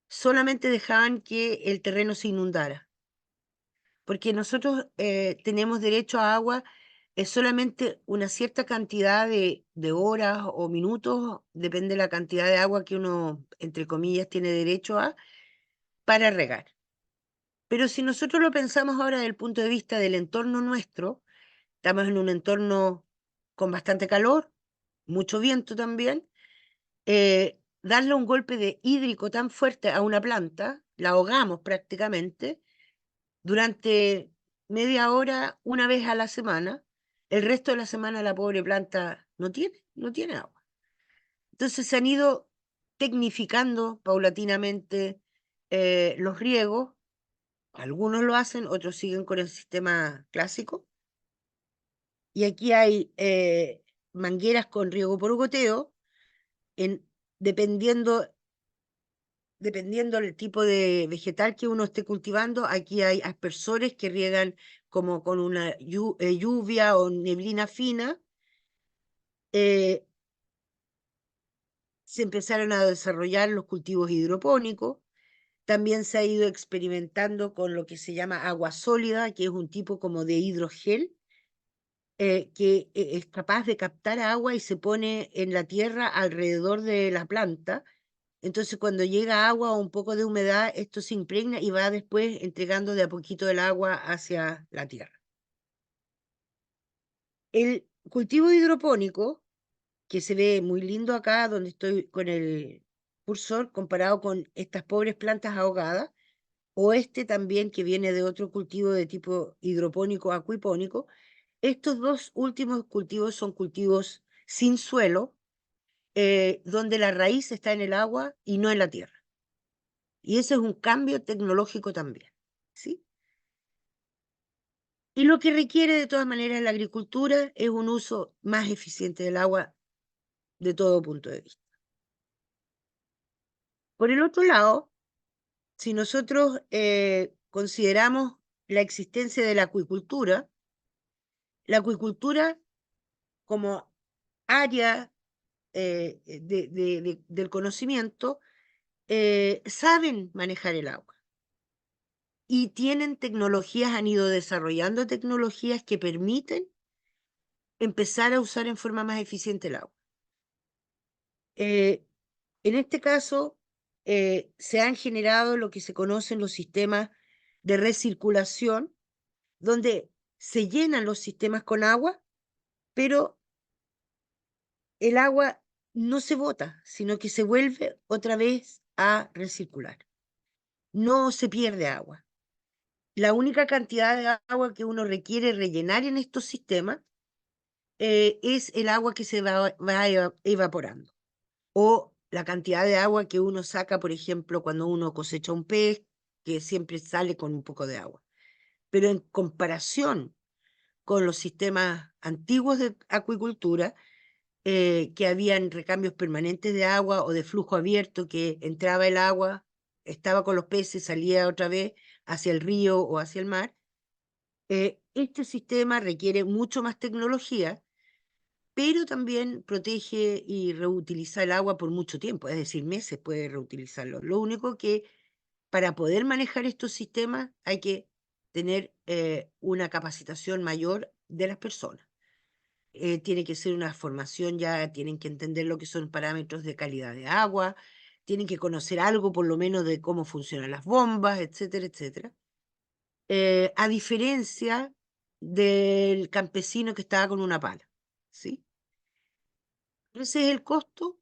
solamente dejaban que el terreno se inundara. Porque nosotros tenemos derecho a agua solamente una cierta cantidad de horas o minutos, depende de la cantidad de agua que uno, entre comillas, tiene derecho a, para regar. Pero si nosotros lo pensamos ahora desde el punto de vista del entorno nuestro, estamos en un entorno con bastante calor, mucho viento también, darle un golpe de hídrico tan fuerte a una planta, la ahogamos prácticamente, durante media hora, una vez a la semana. El resto de la semana la pobre planta no tiene agua. Entonces se han ido tecnificando paulatinamente los riegos. Algunos lo hacen, otros siguen con el sistema clásico. Y aquí hay mangueras con riego por goteo, en, dependiendo del tipo de vegetal que uno esté cultivando. Aquí hay aspersores que riegan como con una lluvia o neblina fina. Se empezaron a desarrollar los cultivos hidropónicos. También se ha ido experimentando con lo que se llama agua sólida, que es un tipo como de hidrogel, que es capaz de captar agua y se pone en la tierra alrededor de la planta. Entonces, cuando llega agua o un poco de humedad, esto se impregna y va después entregando de a poquito el agua hacia la tierra. El cultivo hidropónico, que se ve muy lindo acá, donde estoy con el cursor, comparado con estas pobres plantas ahogadas, o este también que viene de otro cultivo de tipo hidropónico, acuipónico. Estos dos últimos cultivos son cultivos sin suelo, donde la raíz está en el agua y no en la tierra. Y ese es un cambio tecnológico también, ¿sí? Y lo que requiere de todas maneras la agricultura es un uso más eficiente del agua de todo punto de vista. Por el otro lado, si nosotros consideramos la existencia de la acuicultura como área del conocimiento, saben manejar el agua y tienen tecnologías, han ido desarrollando tecnologías que permiten empezar a usar en forma más eficiente el agua. En este caso, se han generado lo que se conocen los sistemas de recirculación, donde se llenan los sistemas con agua, pero el agua no se bota, sino que se vuelve otra vez a recircular. No se pierde agua. La única cantidad de agua que uno requiere rellenar en estos sistemas es el agua que se va evaporando, o la cantidad de agua que uno saca, por ejemplo, cuando uno cosecha un pez, que siempre sale con un poco de agua. Pero en comparación con los sistemas antiguos de acuicultura, que habían recambios permanentes de agua o de flujo abierto, que entraba el agua, estaba con los peces, salía otra vez hacia el río o hacia el mar. Este sistema requiere mucho más tecnología, pero también protege y reutiliza el agua por mucho tiempo, es decir, meses puede reutilizarlo. Lo único que para poder manejar estos sistemas hay que tener una capacitación mayor de las personas. Tiene que ser una formación, ya tienen que entender lo que son parámetros de calidad de agua, tienen que conocer algo por lo menos de cómo funcionan las bombas, etcétera, etcétera. A diferencia del campesino que estaba con una pala, ¿sí? Ese es el costo,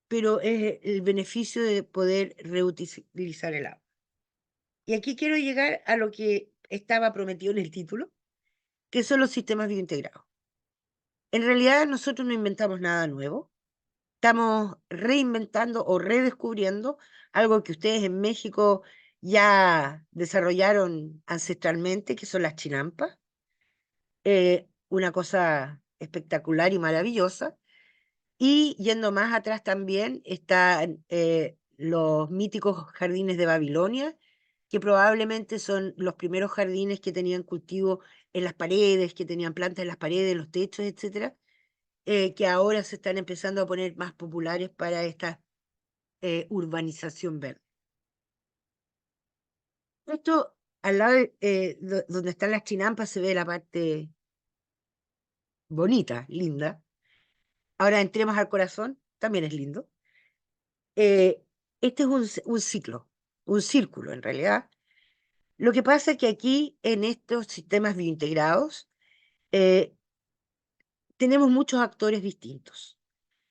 pero es el beneficio de poder reutilizar el agua. Y aquí quiero llegar a lo que estaba prometido en el título, que son los sistemas biointegrados. En realidad nosotros no inventamos nada nuevo, estamos reinventando o redescubriendo algo que ustedes en México ya desarrollaron ancestralmente, que son las chinampas. Una cosa espectacular y maravillosa. Y yendo más atrás también están los míticos jardines de Babilonia, que probablemente son los primeros jardines que tenían cultivo en las paredes, que tenían plantas en las paredes, en los techos, etcétera, que ahora se están empezando a poner más populares para esta urbanización verde. Esto, al lado donde están las chinampas, se ve la parte bonita, linda. Ahora entremos al corazón, también es lindo. Este es un ciclo, un círculo en realidad. Lo que pasa es que aquí en estos sistemas biointegrados tenemos muchos actores distintos.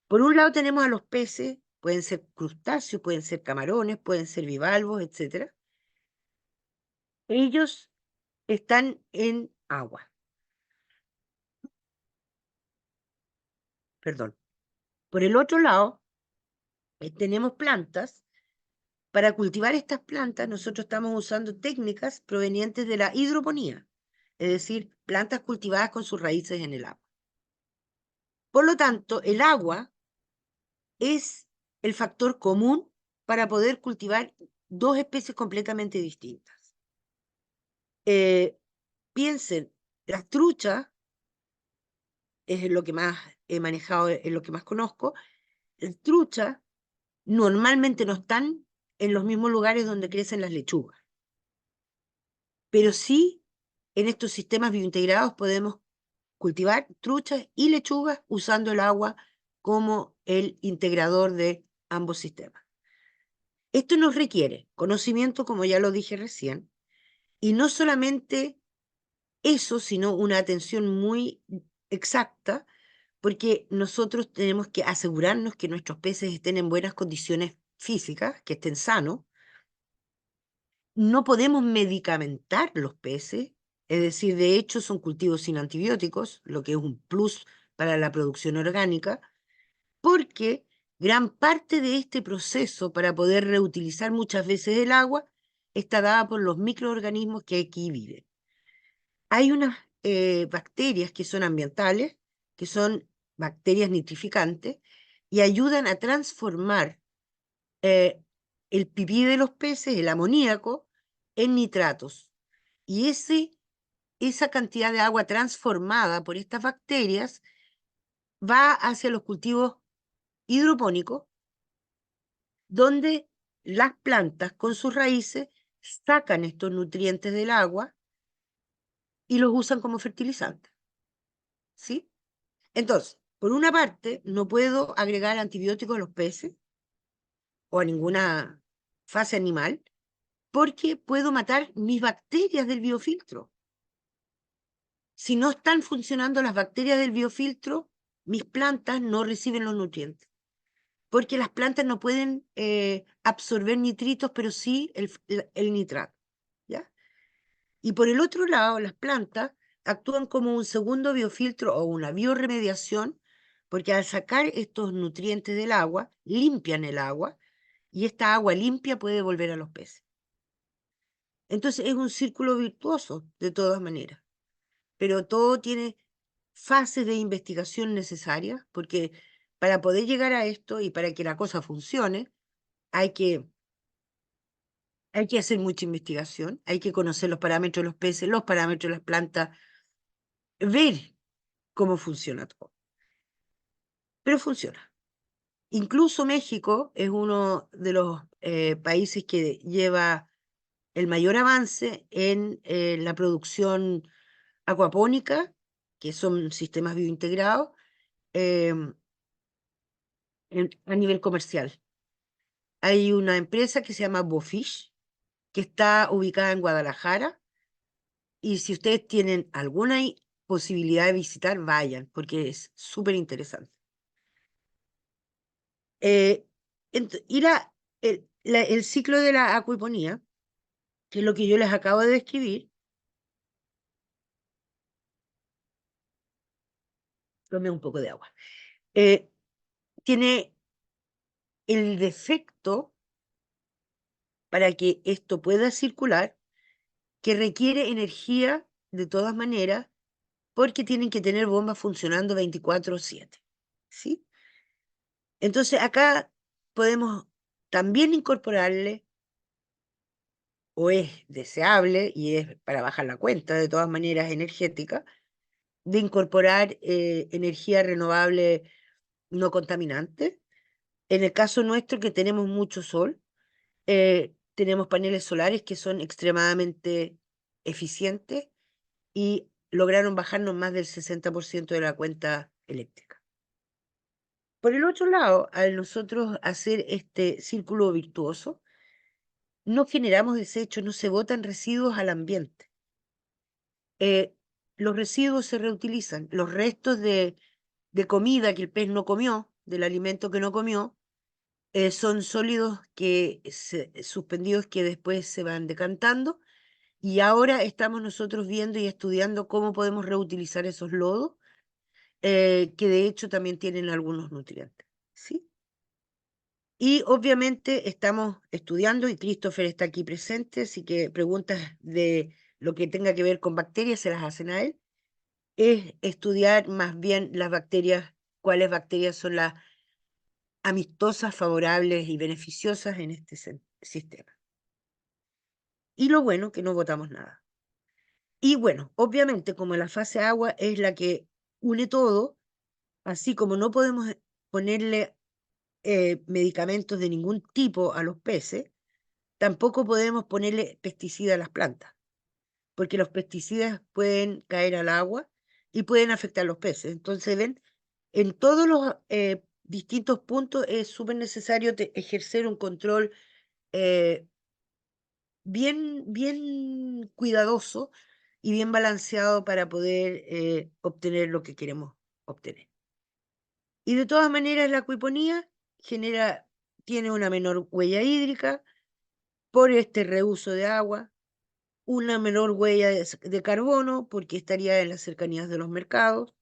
Por un lado tenemos a los peces, pueden ser crustáceos, pueden ser camarones, pueden ser bivalvos, etc. Ellos están en agua. Perdón. Por el otro lado, tenemos plantas. Para cultivar estas plantas, nosotros estamos usando técnicas provenientes de la hidroponía, es decir, plantas cultivadas con sus raíces en el agua. Por lo tanto, el agua es el factor común para poder cultivar dos especies completamente distintas. Piensen, las truchas es lo que más he manejado, es lo que más conozco. Las truchas normalmente no están en los mismos lugares donde crecen las lechugas, pero sí en estos sistemas biointegrados podemos cultivar truchas y lechugas usando el agua como el integrador de ambos sistemas. Esto nos requiere conocimiento, como ya lo dije recién, y no solamente eso, sino una atención muy exacta, porque nosotros tenemos que asegurarnos que nuestros peces estén en buenas condiciones físicas, que estén sanos. No podemos medicamentar los peces, es decir, de hecho son cultivos sin antibióticos, lo que es un plus para la producción orgánica, porque gran parte de este proceso para poder reutilizar muchas veces el agua está dada por los microorganismos que aquí viven. Hay unas bacterias que son ambientales, que son bacterias nitrificantes, y ayudan a transformar eh, el pipí de los peces, el amoníaco, en nitratos. Y esa cantidad de agua transformada por estas bacterias va hacia los cultivos hidropónicos, donde las plantas con sus raíces sacan estos nutrientes del agua y los usan como fertilizantes. ¿Sí? Entonces, por una parte, no puedo agregar antibióticos a los peces o a ninguna fase animal, porque puedo matar mis bacterias del biofiltro. Si no están funcionando las bacterias del biofiltro, mis plantas no reciben los nutrientes, porque las plantas no pueden absorber nitritos, pero sí el nitrato. ¿Ya? Y por el otro lado, las plantas actúan como un segundo biofiltro o una bioremediación, porque al sacar estos nutrientes del agua, limpian el agua, y esta agua limpia puede volver a los peces. Entonces es un círculo virtuoso, de todas maneras, pero todo tiene fases de investigación necesarias, porque para poder llegar a esto y para que la cosa funcione, hay que hacer mucha investigación, hay que conocer los parámetros de los peces, los parámetros de las plantas, ver cómo funciona todo. Pero funciona. Incluso México es uno de los países que lleva el mayor avance en la producción acuapónica, que son sistemas biointegrados, em, a nivel comercial. Hay una empresa que se llama Bofish, que está ubicada en Guadalajara, y si ustedes tienen alguna posibilidad de visitar, vayan, porque es súper interesante. Y el ciclo de la acuiponía, que es lo que yo les acabo de describir, tomé un poco de agua, tiene el defecto para que esto pueda circular, que requiere energía de todas maneras, porque tienen que tener bombas funcionando 24/7. ¿Sí? Entonces acá podemos también incorporarle, o es deseable, y es para bajar la cuenta de todas maneras energética, de incorporar energía renovable no contaminante. En el caso nuestro, que tenemos mucho sol, tenemos paneles solares que son extremadamente eficientes y lograron bajarnos más del 60% de la cuenta eléctrica. Por el otro lado, al nosotros hacer este círculo virtuoso, no generamos desechos, no se botan residuos al ambiente. Los residuos se reutilizan, los restos de comida que el pez no comió, del alimento que no comió, son sólidos suspendidos que después se van decantando. Y ahora estamos nosotros viendo y estudiando cómo podemos reutilizar esos lodos, que de hecho también tienen algunos nutrientes, ¿sí? Y obviamente estamos estudiando, y Christopher está aquí presente, así que preguntas de lo que tenga que ver con bacterias se las hacen a él. Es estudiar más bien las bacterias, cuáles bacterias son las amistosas, favorables y beneficiosas en este sistema. Y lo bueno, que no votamos nada. Y bueno, obviamente como la fase agua es la que une todo, así como no podemos ponerle medicamentos de ningún tipo a los peces, tampoco podemos ponerle pesticida a las plantas, porque los pesticidas pueden caer al agua y pueden afectar a los peces. Entonces, ven, en todos los distintos puntos es súper necesario ejercer un control eh, bien cuidadoso y bien balanceado para poder obtener lo que queremos obtener. Y de todas maneras, la acuiponía tiene una menor huella hídrica por este reuso de agua, una menor huella de carbono porque estaría en las cercanías de los mercados,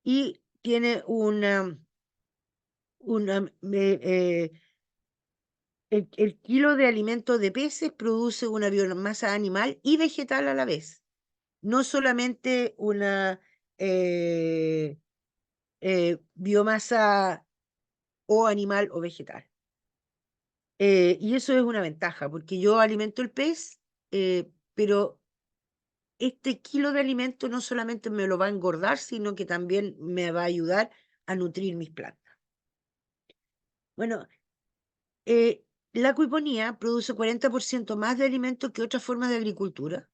y tiene el kilo de alimento de peces produce una biomasa animal y vegetal a la vez, no solamente una biomasa o animal o vegetal. Y eso es una ventaja, porque yo alimento el pez, pero este kilo de alimento no solamente me lo va a engordar, sino que también me va a ayudar a nutrir mis plantas. Bueno, la acuiponía produce 40% más de alimento que otras formas de agricultura,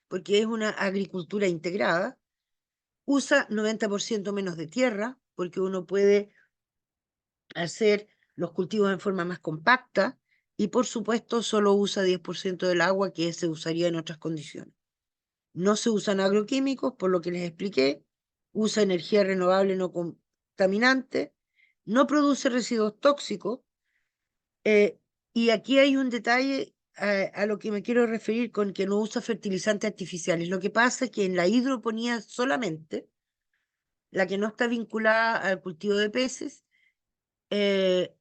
porque es una agricultura integrada. Usa 90% menos de tierra, porque uno puede hacer los cultivos en forma más compacta, y por supuesto solo usa 10% del agua que se usaría en otras condiciones. No se usan agroquímicos, por lo que les expliqué, usa energía renovable no contaminante, no produce residuos tóxicos, y aquí hay un detalle a lo que me quiero referir con que no usa fertilizantes artificiales. Lo que pasa es que en la hidroponía solamente, la que no está vinculada al cultivo de peces, eh,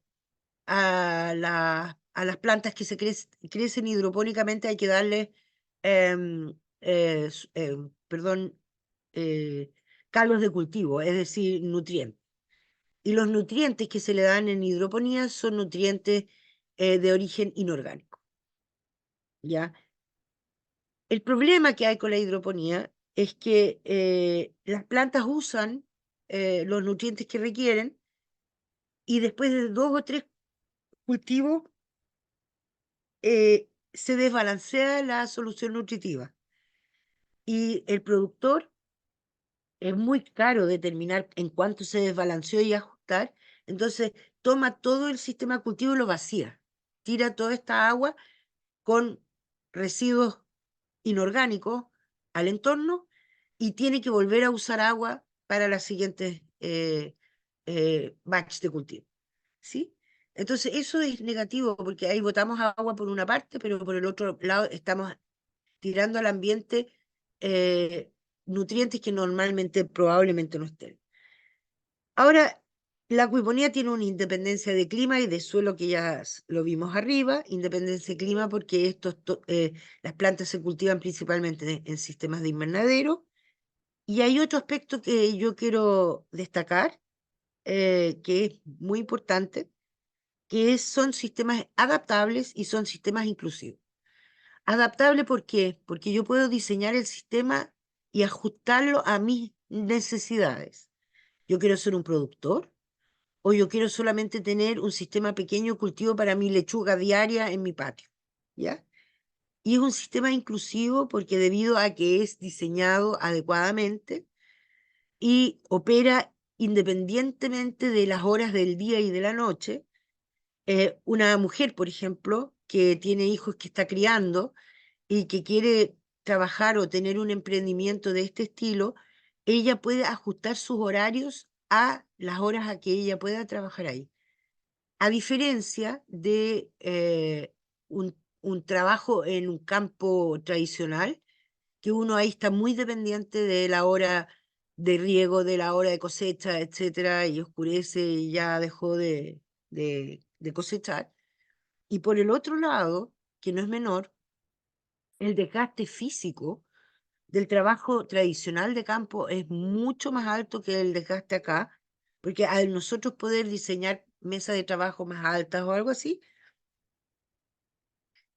a las plantas que se crecen hidropónicamente hay que darle, perdón, eh, caldos de cultivo, es decir, nutrientes. Y los nutrientes que se le dan en hidroponía son nutrientes de origen inorgánico, ¿ya? El problema que hay con la hidroponía es que las plantas usan los nutrientes que requieren, y después de 2 o 3 cultivos se desbalancea la solución nutritiva. Y el productor es muy caro determinar en cuánto se desbalanceó y ajustar. Entonces toma todo el sistema de cultivo y lo vacía. Tira toda esta agua con residuos inorgánicos al entorno y tiene que volver a usar agua para las siguientes batch de cultivo, ¿sí? Entonces eso es negativo porque ahí botamos agua por una parte, pero por el otro lado estamos tirando al ambiente eh, nutrientes que normalmente probablemente no estén. Ahora, la acuiponía tiene una independencia de clima y de suelo que ya lo vimos arriba, independencia de clima porque las plantas se cultivan principalmente en sistemas de invernadero. Y hay otro aspecto que yo quiero destacar, que es muy importante, que son sistemas adaptables y son sistemas inclusivos. Adaptable, ¿por qué? Porque yo puedo diseñar el sistema y ajustarlo a mis necesidades. Yo quiero ser un productor, o yo quiero solamente tener un sistema pequeño de cultivo para mi lechuga diaria en mi patio, ¿ya? Y es un sistema inclusivo porque debido a que es diseñado adecuadamente y opera independientemente de las horas del día y de la noche, una mujer, por ejemplo, que tiene hijos que está criando y que quiere trabajar o tener un emprendimiento de este estilo, ella puede ajustar sus horarios a las horas a que ella pueda trabajar ahí. A diferencia de un trabajo en un campo tradicional, que uno ahí está muy dependiente de la hora de riego, de la hora de cosecha, etcétera, y oscurece y ya dejó de cosechar. Y por el otro lado, que no es menor, el desgaste físico del trabajo tradicional de campo es mucho más alto que el desgaste acá, porque al nosotros poder diseñar mesas de trabajo más altas o algo así,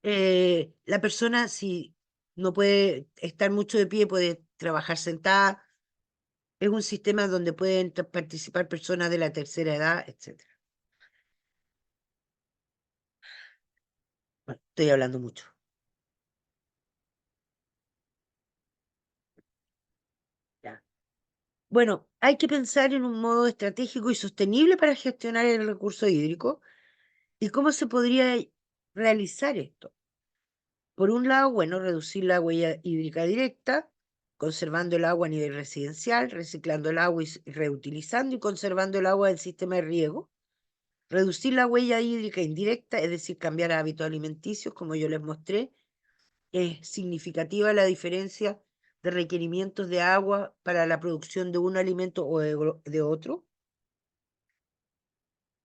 la persona si no puede estar mucho de pie, puede trabajar sentada. Es un sistema donde pueden participar personas de la tercera edad, etcétera. Bueno, estoy hablando mucho. Ya. Bueno, hay que pensar en un modo estratégico y sostenible para gestionar el recurso hídrico. ¿Y cómo se podría realizar esto? Por un lado, bueno, reducir la huella hídrica directa, conservando el agua a nivel residencial, reciclando el agua y reutilizando y conservando el agua del sistema de riego. Reducir la huella hídrica indirecta, es decir, cambiar hábitos alimenticios, como yo les mostré. Es significativa la diferencia de requerimientos de agua para la producción de un alimento o de otro.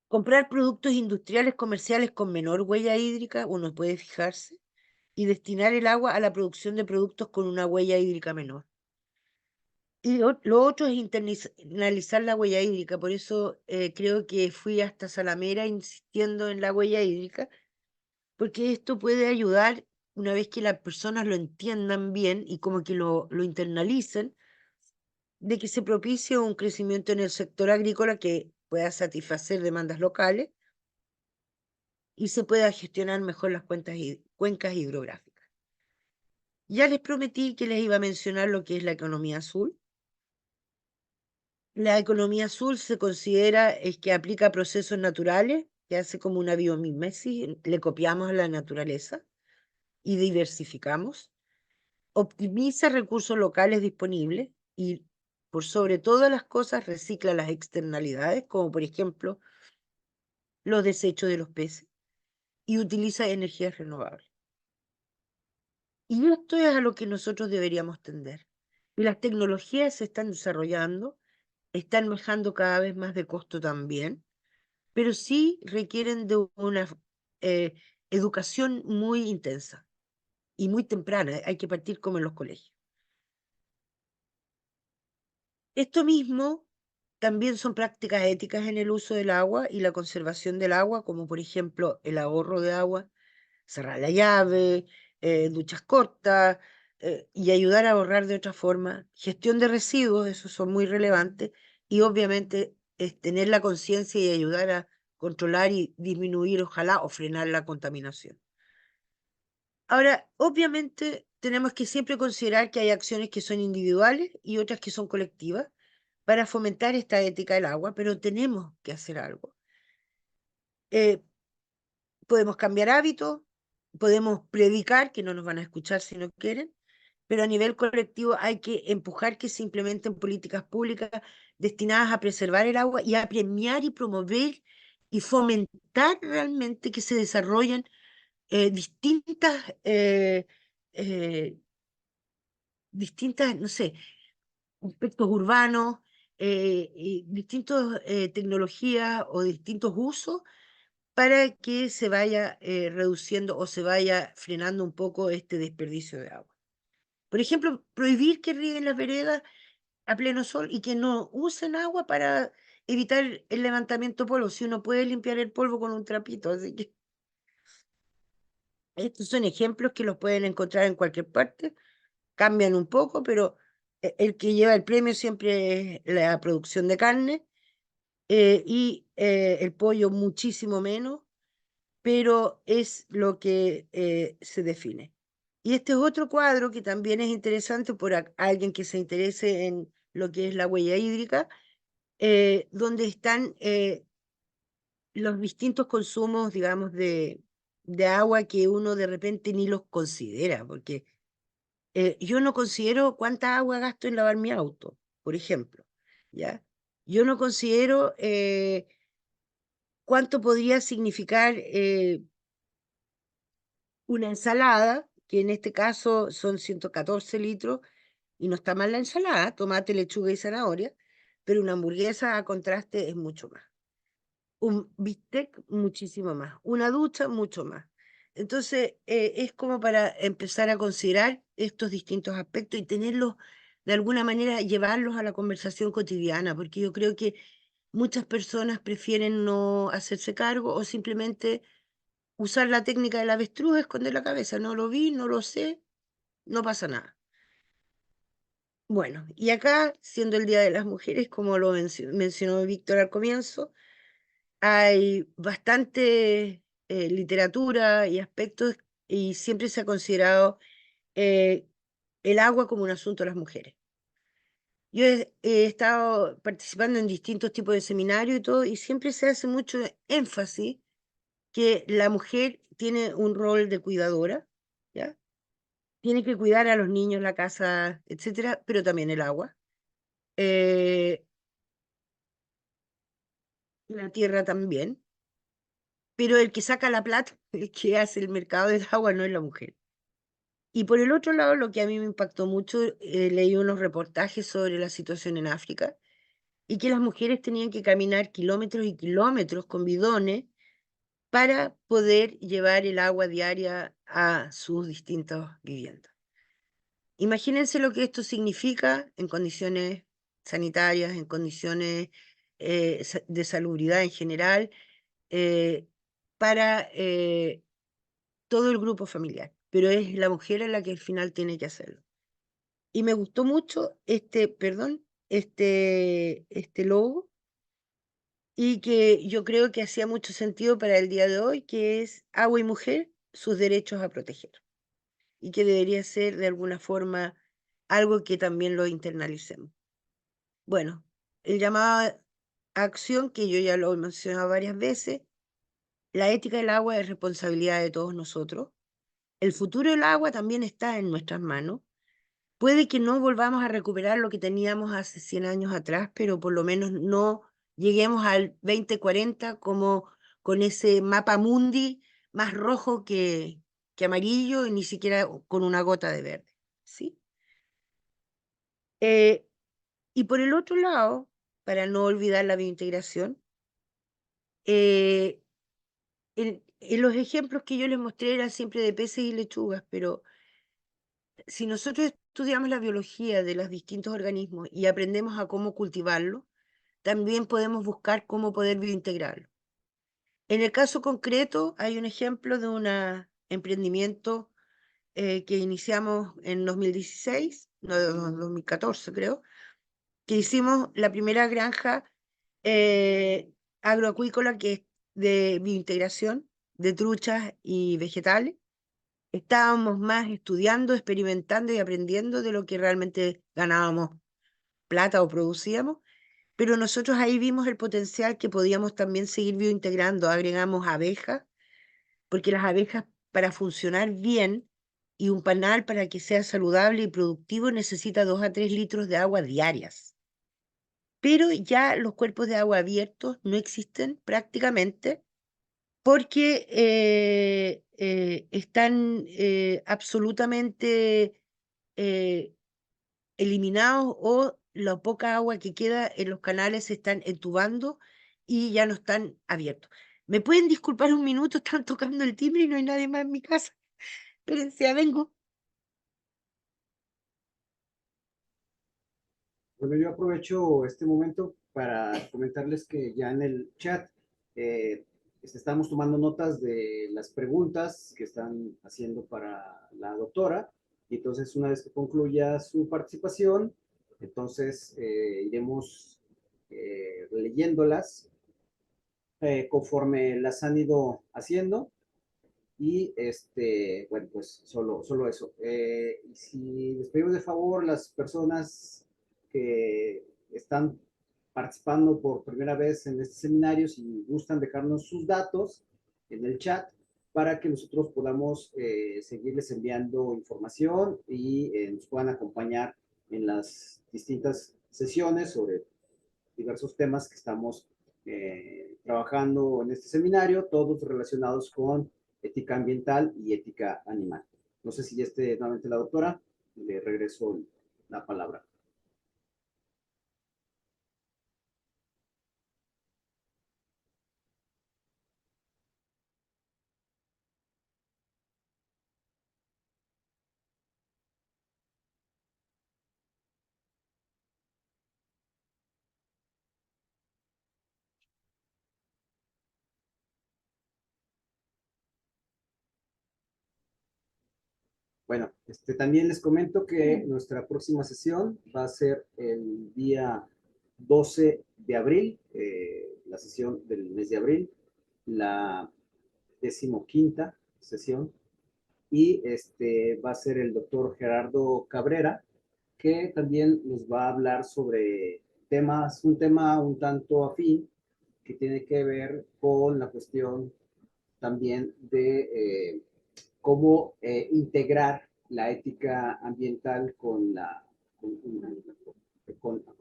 Comprar productos industriales comerciales con menor huella hídrica, uno puede fijarse, y destinar el agua a la producción de productos con una huella hídrica menor. Y lo otro es internalizar la huella hídrica, por eso creo que fui hasta Salamera insistiendo en la huella hídrica, porque esto puede ayudar una vez que las personas lo entiendan bien y como que lo internalicen, de que se propicie un crecimiento en el sector agrícola que pueda satisfacer demandas locales y se pueda gestionar mejor las cuencas hidrográficas. Ya les prometí que les iba a mencionar lo que es la economía azul. La economía azul se considera es que aplica procesos naturales, que hace como una biomimesis, le copiamos a la naturaleza y diversificamos, optimiza recursos locales disponibles y, por sobre todas las cosas, recicla las externalidades, como por ejemplo los desechos de los peces, y utiliza energías renovables. Y esto es a lo que nosotros deberíamos tender. Y las tecnologías se están desarrollando, están bajando cada vez más de costo también, pero sí requieren de una eh, educación muy intensa y muy temprana. Hay que partir como en los colegios. Esto mismo también son prácticas éticas en el uso del agua y la conservación del agua, como por ejemplo el ahorro de agua, cerrar la llave, duchas cortas y ayudar a ahorrar de otra forma. Gestión de residuos, esos son muy relevantes y obviamente es tener la conciencia y ayudar a controlar y disminuir, ojalá, o frenar la contaminación. Ahora, obviamente tenemos que siempre considerar que hay acciones que son individuales y otras que son colectivas para fomentar esta ética del agua, pero tenemos que hacer algo. Podemos cambiar hábitos, podemos predicar, que no nos van a escuchar si no quieren, pero a nivel colectivo hay que empujar que se implementen políticas públicas destinadas a preservar el agua y a premiar y promover y fomentar realmente que se desarrollen eh, distintas, no sé, aspectos urbanos, y distintas tecnologías o distintos usos para que se vaya reduciendo o se vaya frenando un poco este desperdicio de agua. Por ejemplo, prohibir que rieguen las veredas a pleno sol y que no usen agua para evitar el levantamiento de polvo. Si uno puede limpiar el polvo con un trapito, así que estos son ejemplos que los pueden encontrar en cualquier parte, cambian un poco, pero el que lleva el premio siempre es la producción de carne y el pollo muchísimo menos, pero es lo que se define. Y este es otro cuadro que también es interesante por alguien que se interese en lo que es la huella hídrica, donde están los distintos consumos, digamos, de agua que uno de repente ni los considera, porque yo no considero cuánta agua gasto en lavar mi auto, por ejemplo, ¿ya? Yo no considero cuánto podría significar una ensalada, que en este caso son 114 litros, y no está mal la ensalada, tomate, lechuga y zanahoria, pero una hamburguesa a contraste es mucho más. Un bistec, muchísimo más. Una ducha, mucho más. Entonces, es como para empezar a considerar estos distintos aspectos y tenerlos, de alguna manera, llevarlos a la conversación cotidiana, porque yo creo que muchas personas prefieren no hacerse cargo o simplemente usar la técnica del avestruz, esconder la cabeza. No lo vi, no lo sé, no pasa nada. Bueno, y acá, siendo el Día de las Mujeres, como lo mencionó Víctor al comienzo, hay bastante literatura y aspectos y siempre se ha considerado eh, el agua como un asunto de las mujeres. Yo he estado participando en distintos tipos de seminarios y todo, y siempre se hace mucho énfasis que la mujer tiene un rol de cuidadora, ¿ya? Tiene que cuidar a los niños, la casa, etcétera, pero también el agua. Eh, la tierra también, pero el que saca la plata, el que hace el mercado del agua no es la mujer. Y por el otro lado, lo que a mí me impactó mucho, leí unos reportajes sobre la situación en África y que las mujeres tenían que caminar kilómetros y kilómetros con bidones para poder llevar el agua diaria a sus distintas viviendas. Imagínense lo que esto significa en condiciones sanitarias, en condiciones de salubridad en general, eh, para todo el grupo familiar, pero es la mujer la que al final tiene que hacerlo. Y me gustó mucho este logo, y que yo creo que hacía mucho sentido para el día de hoy, que es agua y mujer, sus derechos a proteger, y que debería ser de alguna forma algo que también lo internalicemos. Bueno, el llamado a acción, que yo ya lo he mencionado varias veces, la ética del agua es responsabilidad de todos nosotros. El futuro del agua también está en nuestras manos. Puede que no volvamos a recuperar lo que teníamos hace 100 años atrás, pero por lo menos no lleguemos al 2040 como con ese mapa mundi más rojo que amarillo y ni siquiera con una gota de verde, ¿sí? Eh, y por el otro lado, para no olvidar la biointegración, eh, en los ejemplos que yo les mostré eran siempre de peces y lechugas, pero si nosotros estudiamos la biología de los distintos organismos y aprendemos a cómo cultivarlo, también podemos buscar cómo poder biointegrarlo. En el caso concreto, hay un ejemplo de un emprendimiento que iniciamos en 2016, no, 2014 creo, que hicimos la primera granja agroacuícola que es de biointegración de truchas y vegetales. Estábamos más estudiando, experimentando y aprendiendo de lo que realmente ganábamos plata o producíamos, pero nosotros ahí vimos el potencial que podíamos también seguir biointegrando. Agregamos abejas, porque las abejas, para funcionar bien y un panal para que sea saludable y productivo, necesita 2 a 3 litros de agua diarias. Pero ya los cuerpos de agua abiertos no existen prácticamente porque están absolutamente eh, eliminados, o la poca agua que queda en los canales se están entubando y ya no están abiertos. ¿Me pueden disculpar un minuto? Están tocando el timbre y no hay nadie más en mi casa. Espérense, ya vengo. Bueno, yo aprovecho este momento para comentarles que ya en el chat estamos tomando notas de las preguntas que están haciendo para la doctora. Y entonces, una vez que concluya su participación, entonces iremos leyéndolas conforme las han ido haciendo. Y bueno, pues solo eso. Y si les pedimos de favor las personas que están participando por primera vez en este seminario, si gustan dejarnos sus datos en el chat para que nosotros podamos seguirles enviando información y nos puedan acompañar en las distintas sesiones sobre diversos temas que estamos trabajando en este seminario, todos relacionados con ética ambiental y ética animal. No sé si ya esté nuevamente la doctora, le regreso la palabra. Bueno, también les comento que nuestra próxima sesión va a ser el día 12 de abril, la sesión del mes de abril, la 15ª sesión, y va a ser el doctor Gerardo Cabrera, que también nos va a hablar sobre un tema un tanto afín, que tiene que ver con la cuestión también de cómo integrar la ética ambiental con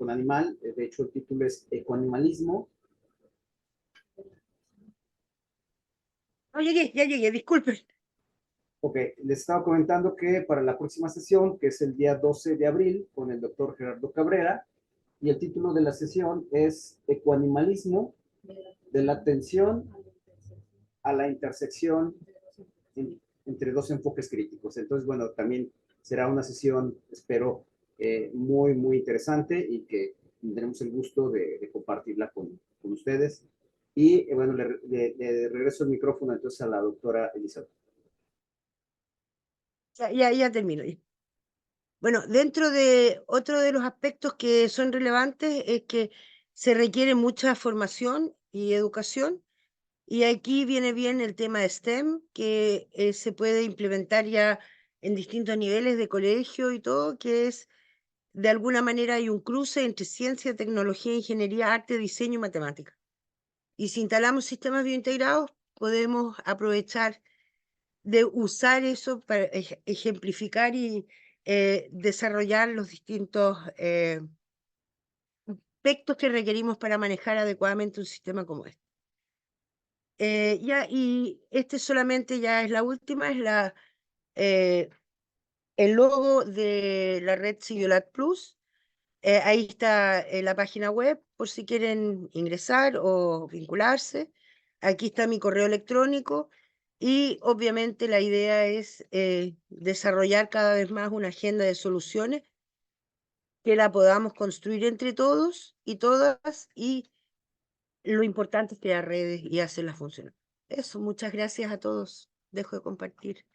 animal. De hecho, el título es Ecoanimalismo. No, ya llegué, disculpen. Ok, les estaba comentando que para la próxima sesión, que es el día 12 de abril, con el doctor Gerardo Cabrera, y el título de la sesión es Ecoanimalismo, de la atención a la intersección entre dos enfoques críticos. Entonces, bueno, también será una sesión, espero, muy, muy interesante y que tendremos el gusto de compartirla con ustedes. Y bueno, le regreso el micrófono entonces a la doctora Elizabeth. Ya termino. Bueno, dentro de otro de los aspectos que son relevantes es que se requiere mucha formación y educación, y aquí viene bien el tema de STEM, que se puede implementar ya en distintos niveles de colegio y todo, que es, de alguna manera, hay un cruce entre ciencia, tecnología, ingeniería, arte, diseño y matemática. Y si instalamos sistemas biointegrados, podemos aprovechar de usar eso para ejemplificar y desarrollar los distintos aspectos que requerimos para manejar adecuadamente un sistema como este. Y solamente ya es la última, es el logo de la red Civiolat Plus. Ahí está la página web por si quieren ingresar o vincularse. Aquí está mi correo electrónico y obviamente la idea es desarrollar cada vez más una agenda de soluciones que la podamos construir entre todos y todas, y lo importante es crear redes y hacerlas funcionar. Eso, muchas gracias a todos. Dejo de compartir.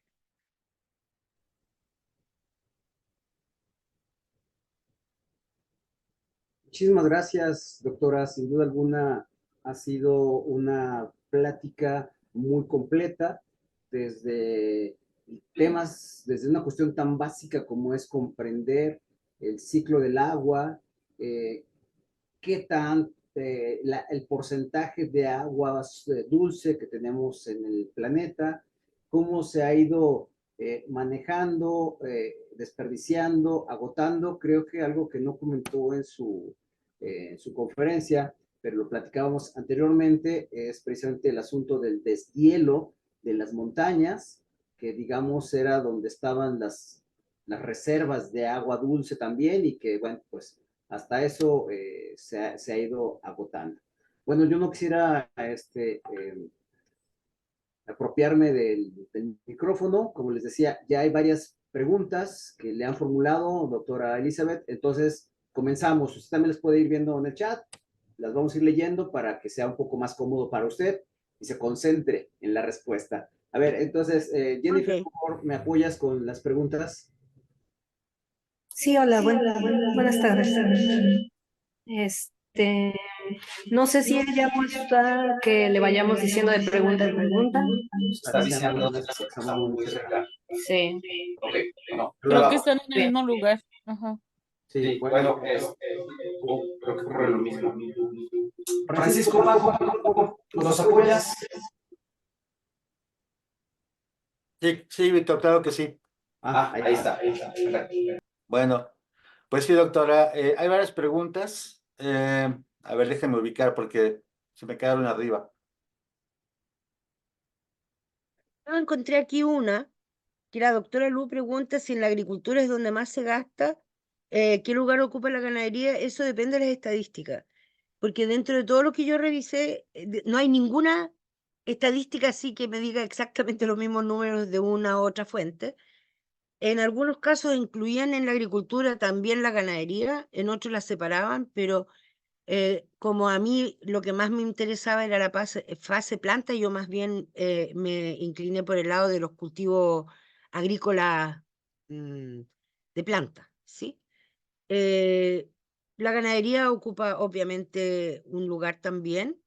Muchísimas gracias, doctora. Sin duda alguna ha sido una plática muy completa desde temas, desde una cuestión tan básica como es comprender el ciclo del agua, eh, qué tan el porcentaje de agua dulce que tenemos en el planeta, cómo se ha ido manejando, desperdiciando, agotando. Creo que algo que no comentó en su conferencia, pero lo platicábamos anteriormente, es precisamente el asunto del deshielo de las montañas, que digamos era donde estaban las reservas de agua dulce también y que, bueno, pues hasta eso se ha ido agotando. Bueno, yo no quisiera apropiarme del micrófono. Como les decía, ya hay varias preguntas que le han formulado, doctora Elizabeth. Entonces, comenzamos. Usted también las puede ir viendo en el chat. Las vamos a ir leyendo para que sea un poco más cómodo para usted y se concentre en la respuesta. A ver, entonces, Jennifer, Okay. por favor, ¿me apoyas con las preguntas? Sí, hola, buenas tardes. Este, no sé si ella gusta que le vayamos diciendo de pregunta en pregunta. Está diciendo que estamos muy cerca. Sí. Creo que están en el mismo lugar. Ajá. Sí, bueno, creo que ocurre lo mismo. Francisco Paco, ¿nos apoyas? Sí, Víctor, claro que sí. Ahí está. Bueno, pues sí, doctora, hay varias preguntas. A ver, déjenme ubicar porque se me quedaron arriba. Yo encontré aquí una, que la doctora Lu pregunta si en la agricultura es donde más se gasta, qué lugar ocupa la ganadería. Eso depende de las estadísticas, porque dentro de todo lo que yo revisé, no hay ninguna estadística así que me diga exactamente los mismos números de una u otra fuente. En algunos casos incluían en la agricultura también la ganadería, en otros la separaban, pero como a mí lo que más me interesaba era la fase planta, yo más bien me incliné por el lado de los cultivos agrícolas de planta, ¿sí? Eh, la ganadería ocupa obviamente un lugar también.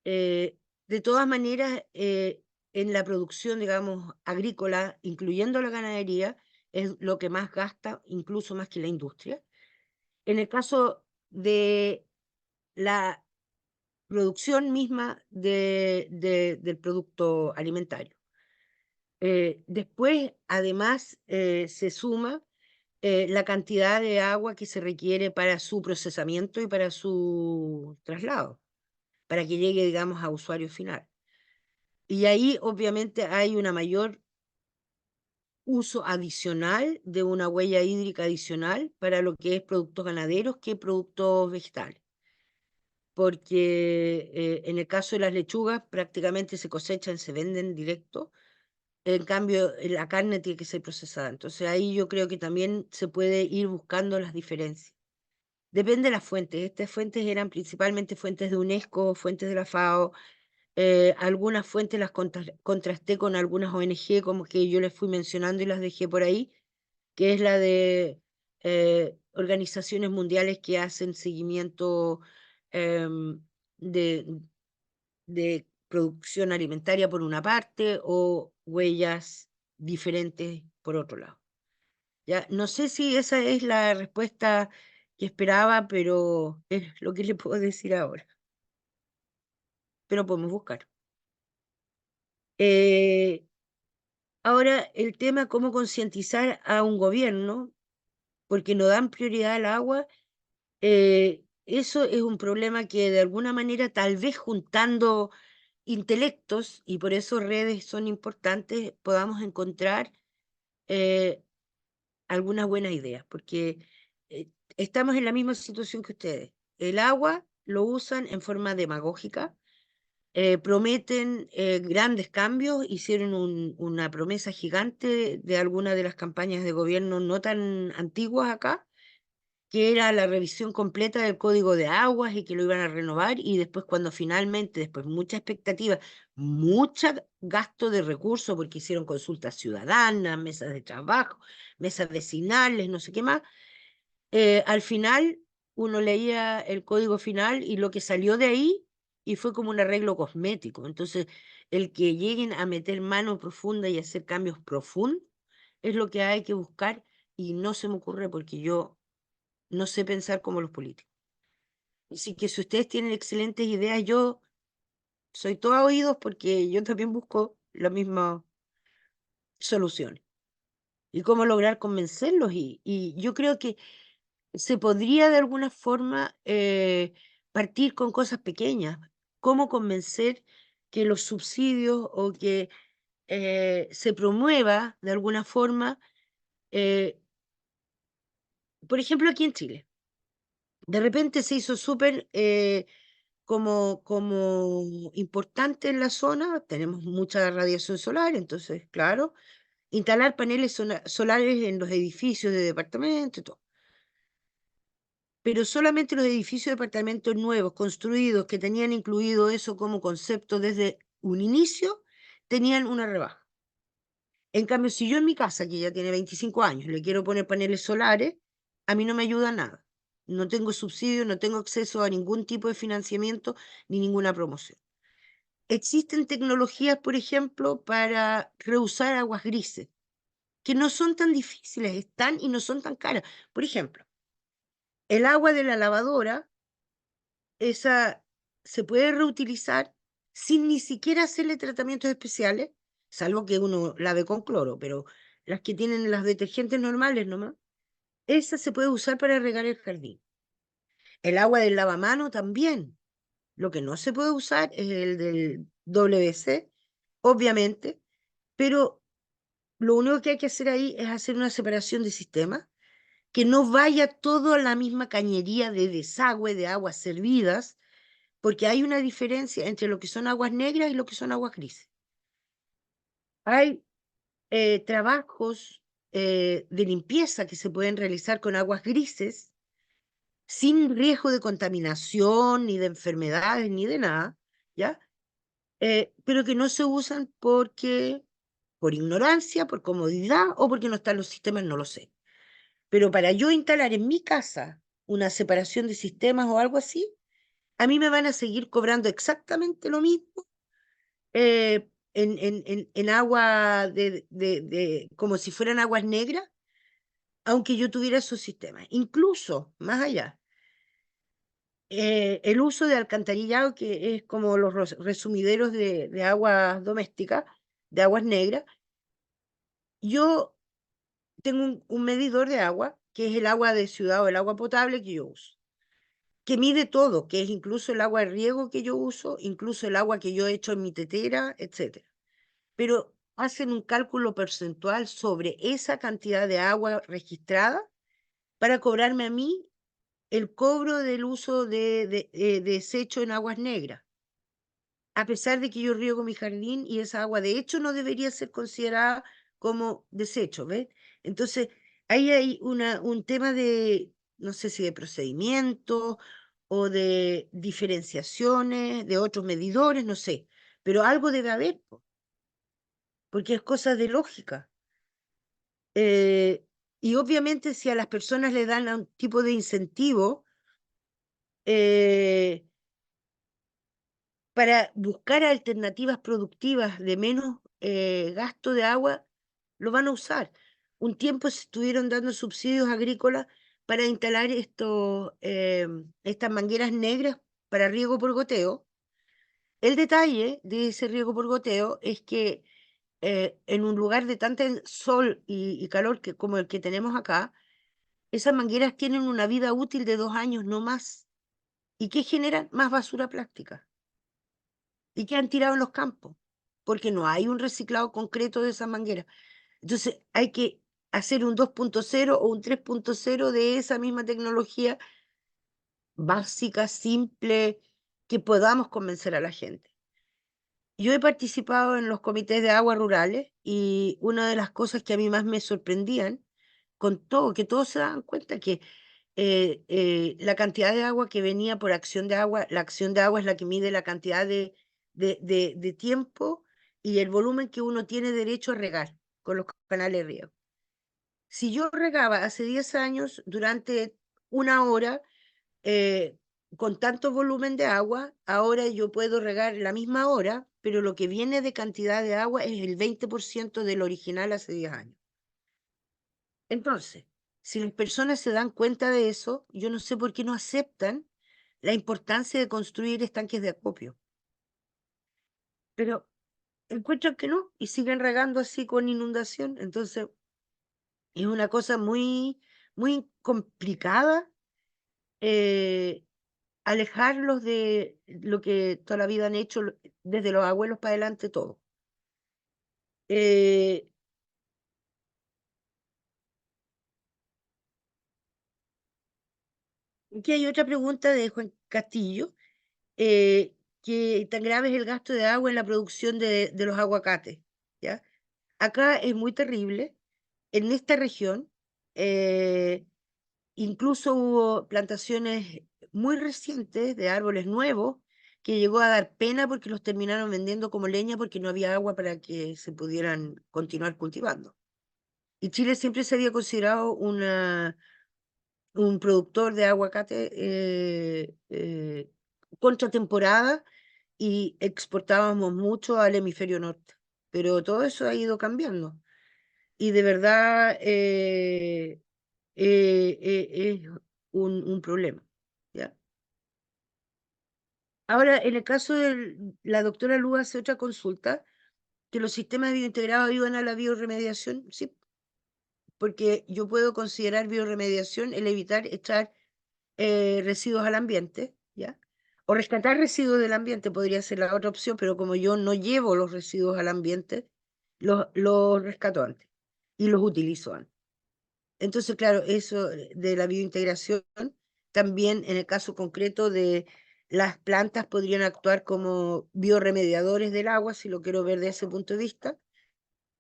De todas maneras, en la producción, digamos, agrícola, incluyendo la ganadería, es lo que más gasta, incluso más que la industria. En el caso de la producción misma del producto alimentario. Después, además, se suma la cantidad de agua que se requiere para su procesamiento y para su traslado, para que llegue, digamos, a usuario final. Y ahí, obviamente, hay una mayor uso adicional de una huella hídrica adicional para lo que es productos ganaderos que productos vegetales. Porque en el caso de las lechugas prácticamente se cosechan, se venden directo, en cambio la carne tiene que ser procesada. Entonces ahí yo creo que también se puede ir buscando las diferencias. Depende de las fuentes. Estas fuentes eran principalmente fuentes de UNESCO, fuentes de la FAO. Algunas fuentes las contrasté con algunas ONG, como que yo les fui mencionando y las dejé por ahí, que es la de organizaciones mundiales que hacen seguimiento em, de, de producción alimentaria por una parte o huellas diferentes por otro lado. Ya, no sé si esa es la respuesta que esperaba, pero es lo que le puedo decir ahora. Pero podemos buscar. Ahora, el tema cómo concientizar a un gobierno, porque no dan prioridad al agua, eso es un problema que de alguna manera, tal vez juntando intelectos, y por eso redes son importantes, podamos encontrar eh, algunas buenas ideas, porque estamos en la misma situación que ustedes. El agua lo usan en forma demagógica, prometen grandes cambios, hicieron una promesa gigante de algunas de las campañas de gobierno no tan antiguas acá, que era la revisión completa del código de aguas y que lo iban a renovar, y después cuando finalmente, después mucha expectativa, mucho gasto de recursos, porque hicieron consultas ciudadanas, mesas de trabajo, mesas vecinales, no sé qué más, al final uno leía el código final y lo que salió de ahí y fue como un arreglo cosmético. Entonces, el que lleguen a meter mano profunda y hacer cambios profundos es lo que hay que buscar, y no se me ocurre porque yo no sé pensar como los políticos. Así que si ustedes tienen excelentes ideas, yo soy todo oídos porque yo también busco la misma solución. Y cómo lograr convencerlos. Y yo creo que se podría de alguna forma partir con cosas pequeñas. Cómo convencer que los subsidios o que se promueva de alguna forma, eh, por ejemplo, aquí en Chile. De repente se hizo súper como importante en la zona, tenemos mucha radiación solar, entonces, claro, instalar paneles solares en los edificios de departamentos y todo. Pero solamente los edificios de departamentos nuevos, construidos, que tenían incluido eso como concepto desde un inicio, tenían una rebaja. En cambio, si yo en mi casa, que ya tiene 25 años, le quiero poner paneles solares, a mí no me ayuda nada. No tengo subsidio, no tengo acceso a ningún tipo de financiamiento ni ninguna promoción. Existen tecnologías, por ejemplo, para reusar aguas grises, que no son tan difíciles, están y no son tan caras. Por ejemplo, el agua de la lavadora, esa se puede reutilizar sin ni siquiera hacerle tratamientos especiales, salvo que uno lave con cloro, pero las que tienen las detergentes normales nomás, esa se puede usar para regar el jardín. El agua del lavamano también. Lo que no se puede usar es el del WC, obviamente, pero lo único que hay que hacer ahí es hacer una separación de sistemas, que no vaya todo a la misma cañería de desagüe de aguas servidas, porque hay una diferencia entre lo que son aguas negras y lo que son aguas grises. Hay trabajos de limpieza que se pueden realizar con aguas grises sin riesgo de contaminación, ni de enfermedades, ni de nada, ¿ya? Pero que no se usan porque, por ignorancia, por comodidad o porque no están los sistemas, no lo sé. Pero para yo instalar en mi casa una separación de sistemas o algo así, a mí me van a seguir cobrando exactamente lo mismo en agua como si fueran aguas negras, aunque yo tuviera esos sistemas. Incluso, más allá, el uso de alcantarillado, que es como los resumideros de aguas domésticas, de aguas negras, yo tengo un medidor de agua, que es el agua de ciudad o el agua potable que yo uso, que mide todo, que es incluso el agua de riego que yo uso, incluso el agua que yo echo en mi tetera, etc. Pero hacen un cálculo porcentual sobre esa cantidad de agua registrada para cobrarme a mí el cobro del uso de desecho en aguas negras, a pesar de que yo riego mi jardín y esa agua de hecho no debería ser considerada como desecho, ¿ves? Entonces, ahí hay un tema de, no sé si de procedimiento o de diferenciaciones, de otros medidores, no sé, pero algo debe haber, porque es cosa de lógica. Y obviamente si a las personas le dan un tipo de incentivo, para buscar alternativas productivas de menos gasto de agua, lo van a usar. Un tiempo se estuvieron dando subsidios agrícolas para instalar estas mangueras negras para riego por goteo. El detalle de ese riego por goteo es que en un lugar de tanto sol y calor como el que tenemos acá, esas mangueras tienen una vida útil de 2 años, no más. ¿Y qué generan? Más basura plástica. ¿Y qué han tirado en los campos? Porque no hay un reciclado concreto de esas mangueras. Entonces hay que hacer un 2.0 o un 3.0 de esa misma tecnología básica, simple, que podamos convencer a la gente. Yo he participado en los comités de aguas rurales y una de las cosas que a mí más me sorprendían, con todo, que todos se daban cuenta que la cantidad de agua que venía por acción de agua, la acción de agua es la que mide la cantidad de tiempo y el volumen que uno tiene derecho a regar con los canales de riego. Si yo regaba hace 10 años durante 1 hora con tanto volumen de agua, ahora yo puedo regar la misma hora, pero lo que viene de cantidad de agua es el 20% del original hace 10 años. Entonces, si las personas se dan cuenta de eso, yo no sé por qué no aceptan la importancia de construir estanques de acopio. Pero encuentran que no y siguen regando así con inundación. Entonces, es una cosa muy, muy complicada alejarlos de lo que toda la vida han hecho desde los abuelos para adelante todo. Aquí hay otra pregunta de Juan Castillo. ¿Qué tan grave es el gasto de agua en la producción de los aguacates? ¿Ya? Acá es muy terrible. En esta región, incluso hubo plantaciones muy recientes de árboles nuevos que llegó a dar pena porque los terminaron vendiendo como leña porque no había agua para que se pudieran continuar cultivando. Y Chile siempre se había considerado un productor de aguacate contra temporada y exportábamos mucho al hemisferio norte. Pero todo eso ha ido cambiando. Y de verdad es un problema. ¿Ya? Ahora, en el caso de la doctora Luz hace otra consulta, que los sistemas biointegrados ayudan a la bioremediación, sí, porque yo puedo considerar bioremediación el evitar echar residuos al ambiente, ¿ya? O rescatar residuos del ambiente podría ser la otra opción, pero como yo no llevo los residuos al ambiente, los rescato antes y los utilizo antes. Entonces, claro, eso de la biointegración, también en el caso concreto de las plantas podrían actuar como biorremediadores del agua, si lo quiero ver de ese punto de vista,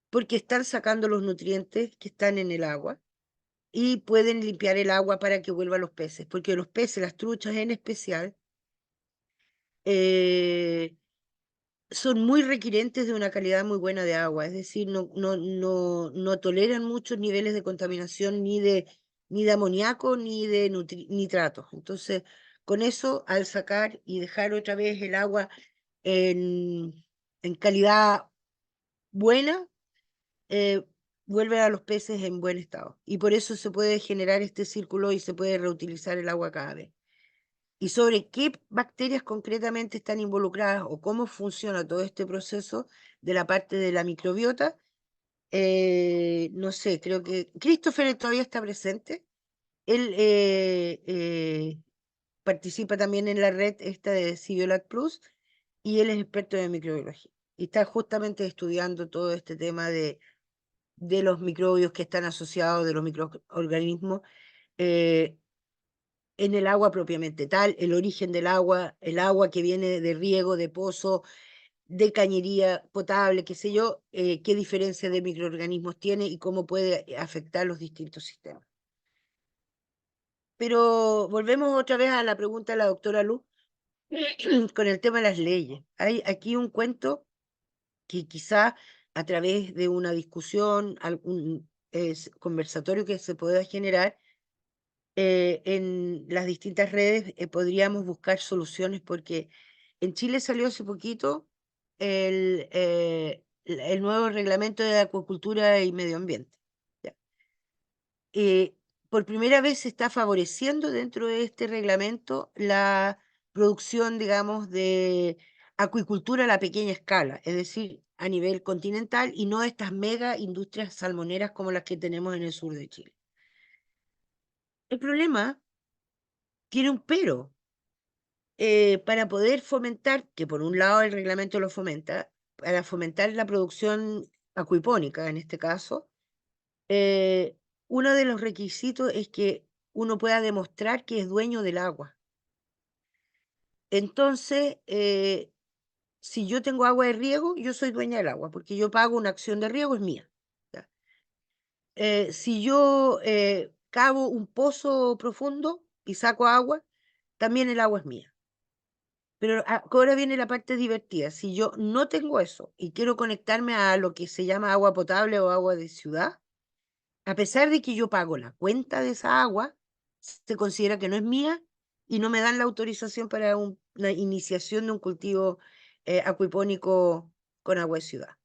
porque están sacando los nutrientes que están en el agua y pueden limpiar el agua para que vuelvan los peces, porque los peces, las truchas en especial, son muy requirientes de una calidad muy buena de agua, es decir, no toleran muchos niveles de contaminación ni de amoníaco ni de nitratos. Entonces, con eso, al sacar y dejar otra vez el agua en calidad buena, eh, vuelve a los peces en buen estado. Y por eso se puede generar este círculo y se puede reutilizar el agua cada vez. Y sobre qué bacterias concretamente están involucradas o cómo funciona todo este proceso de la parte de la microbiota, no sé, creo que Christopher todavía está presente. Él participa también en la red esta de Civiolat Plus y él es experto en microbiología. Y está justamente estudiando todo este tema de los microbios que están asociados, de los microorganismos, en el agua propiamente tal, el origen del agua, el agua que viene de riego, de pozo, de cañería potable, qué sé yo, qué diferencia de microorganismos tiene y cómo puede afectar los distintos sistemas. Pero volvemos otra vez a la pregunta de la doctora Luz con el tema de las leyes. Hay aquí un cuento que quizá a través de una discusión, algún conversatorio que se pueda generar, en las distintas redes podríamos buscar soluciones porque en Chile salió hace poquito el nuevo reglamento de acuicultura y medio ambiente. ¿Ya? Por primera vez se está favoreciendo dentro de este reglamento la producción, digamos, de acuicultura a la pequeña escala, es decir, a nivel continental y no estas mega industrias salmoneras como las que tenemos en el sur de Chile. El problema tiene un pero. Para poder fomentar, que por un lado el reglamento lo fomenta, para fomentar la producción acuipónica en este caso, uno de los requisitos es que uno pueda demostrar que es dueño del agua. Entonces, si yo tengo agua de riego, yo soy dueña del agua, porque yo pago una acción de riego, es mía. ¿Ya? Si yo cavo un pozo profundo y saco agua, también el agua es mía. Pero ahora viene la parte divertida. Si yo no tengo eso y quiero conectarme a lo que se llama agua potable o agua de ciudad, a pesar de que yo pago la cuenta de esa agua, se considera que no es mía y no me dan la autorización para una iniciación de un cultivo acuipónico con agua de ciudad.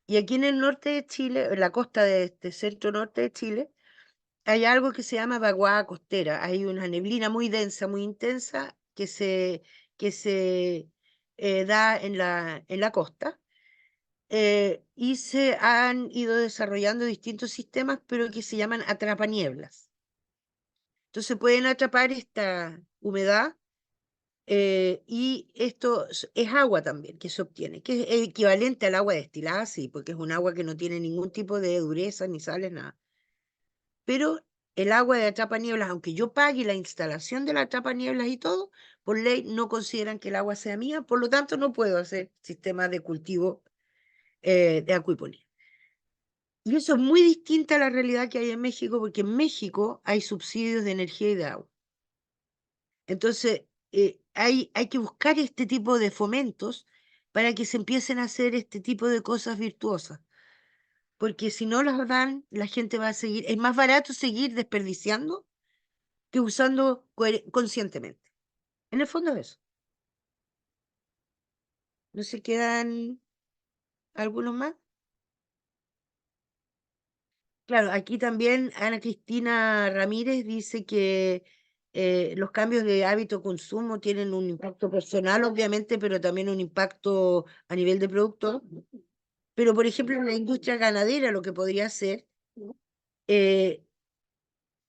Y aquí en el norte de Chile, en la costa de este centro norte de Chile, hay algo que se llama vaguada costera. Hay una neblina muy densa, muy intensa, que se da en la costa. Y se han ido desarrollando distintos sistemas, pero que se llaman atrapanieblas. Entonces pueden atrapar esta humedad y esto es agua también que se obtiene, que es equivalente al agua destilada, sí, porque es un agua que no tiene ningún tipo de dureza, ni sales, nada. Pero el agua de atrapanieblas, aunque yo pague la instalación de la atrapanieblas y todo, por ley no consideran que el agua sea mía, por lo tanto no puedo hacer sistemas de cultivo de acuiponía. Y eso es muy distinta a la realidad que hay en México, porque en México hay subsidios de energía y de agua. Entonces, hay que buscar este tipo de fomentos para que se empiecen a hacer este tipo de cosas virtuosas. Porque si no las dan, la gente va a seguir. Es más barato seguir desperdiciando que usando conscientemente. En el fondo es eso. ¿No se quedan algunos más? Claro, aquí también Ana Cristina Ramírez dice que los cambios de hábito de consumo tienen un impacto personal, obviamente, pero también un impacto a nivel de productor. Pero, por ejemplo, en la industria ganadera lo que podría ser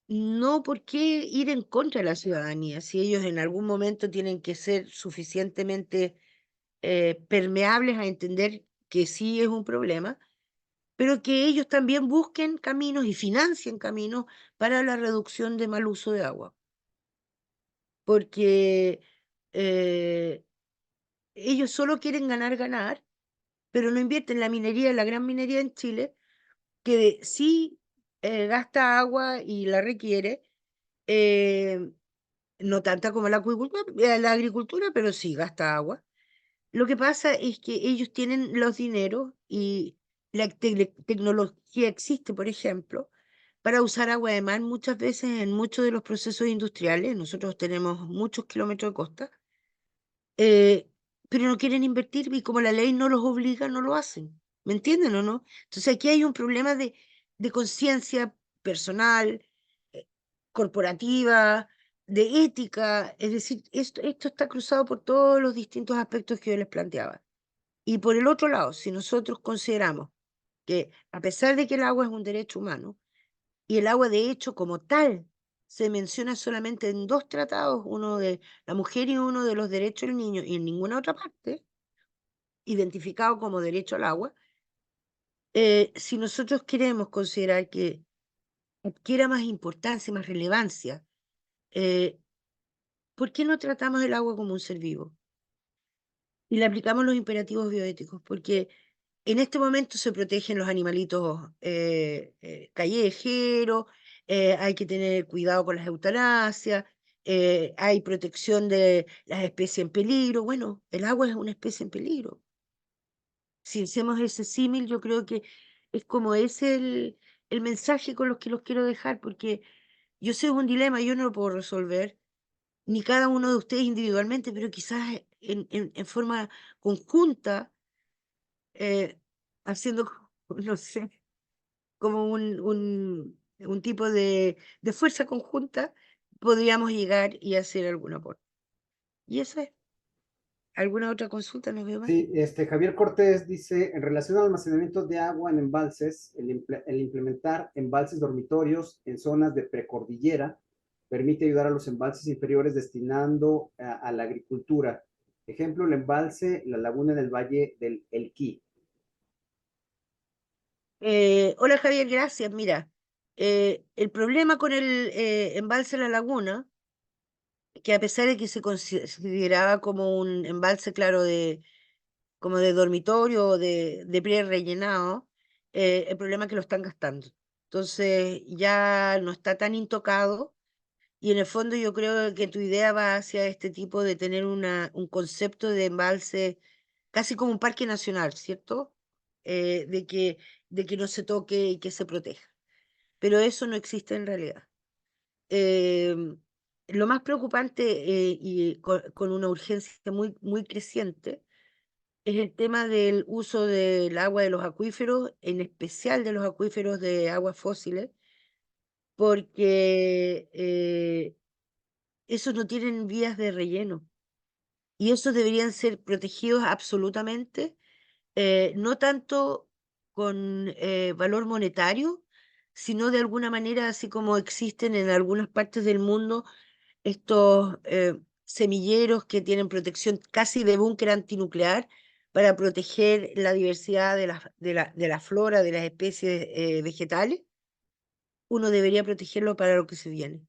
no por qué ir en contra de la ciudadanía, si ellos en algún momento tienen que ser suficientemente permeables a entender que sí es un problema, pero que ellos también busquen caminos y financien caminos para la reducción de mal uso de agua. Porque ellos solo quieren ganar, pero no invierten en la minería, la gran minería en Chile, que sí gasta agua y la requiere, eh, no tanta como la agricultura, pero sí gasta agua. Lo que pasa es que ellos tienen los dineros y la tecnología existe, por ejemplo, para usar agua de mar muchas veces en muchos de los procesos industriales. Nosotros tenemos muchos kilómetros de costa, eh, pero no quieren invertir y como la ley no los obliga, no lo hacen. ¿Me entienden o no? Entonces aquí hay un problema de conciencia personal, eh, corporativa, de ética. Es decir, esto está cruzado por todos los distintos aspectos que yo les planteaba. Y por el otro lado, si nosotros consideramos que a pesar de que el agua es un derecho humano, y el agua de hecho como tal se menciona solamente en 2 tratados, uno de la mujer y uno de los derechos del niño, y en ninguna otra parte, identificado como derecho al agua, si nosotros queremos considerar que adquiera más importancia, más relevancia, eh, ¿por qué no tratamos el agua como un ser vivo? Y le aplicamos los imperativos bioéticos, porque en este momento se protegen los animalitos callejeros, hay que tener cuidado con las eutanasias, hay protección de las especies en peligro. Bueno, el agua es una especie en peligro. Si hacemos ese símil, yo creo que es como ese el mensaje con los que los quiero dejar, porque yo sé es un dilema, yo no lo puedo resolver, ni cada uno de ustedes individualmente, pero quizás en forma conjunta, haciendo, no sé, como un tipo de fuerza conjunta, podríamos llegar y hacer algún aporte. Y eso es. ¿Alguna otra consulta? ¿Nos veo más? Sí, Javier Cortés dice, en relación al almacenamiento de agua en embalses, el implementar embalses dormitorios en zonas de precordillera permite ayudar a los embalses inferiores destinando a la agricultura. Ejemplo, el embalse La Laguna en el Valle del Elqui. Hola Javier, gracias. Mira, el problema con el embalse La Laguna, que a pesar de que se consideraba como un embalse, claro, como de dormitorio o de pre-rellenado, el problema es que lo están gastando. Entonces ya no está tan intocado y en el fondo yo creo que tu idea va hacia este tipo de tener un concepto de embalse casi como un parque nacional, ¿cierto? De que no se toque y que se proteja. Pero eso no existe en realidad. Em, lo más preocupante y con una urgencia muy, muy creciente es el tema del uso del agua de los acuíferos, en especial de los acuíferos de aguas fósiles, porque esos no tienen vías de relleno y esos deberían ser protegidos absolutamente, no tanto con valor monetario, sino de alguna manera, así como existen en algunas partes del mundo estos semilleros que tienen protección casi de búnker antinuclear para proteger la diversidad de la flora, de las especies vegetales. Uno debería protegerlo para lo que se viene.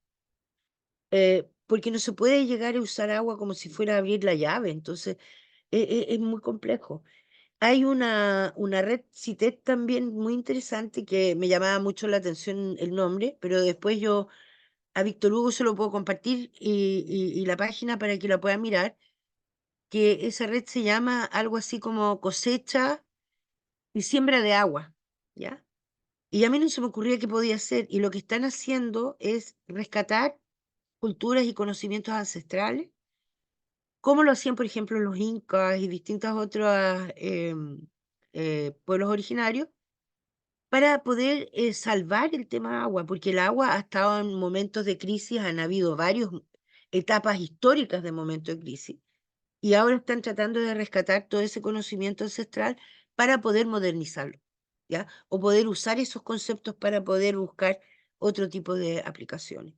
Porque no se puede llegar a usar agua como si fuera a abrir la llave, entonces es muy complejo. Hay una red CITES también muy interesante que me llamaba mucho la atención el nombre, pero después yo a Víctor Hugo se lo puedo compartir y la página para que la pueda mirar, que esa red se llama algo así como cosecha y siembra de agua, ¿ya? Y a mí no se me ocurría qué podía hacer, y lo que están haciendo es rescatar culturas y conocimientos ancestrales, como lo hacían, por ejemplo, los incas y distintos otros pueblos originarios, para poder salvar el tema agua, porque el agua ha estado en momentos de crisis, han habido varias etapas históricas de momentos de crisis, y ahora están tratando de rescatar todo ese conocimiento ancestral para poder modernizarlo, ¿ya? O poder usar esos conceptos para poder buscar otro tipo de aplicaciones.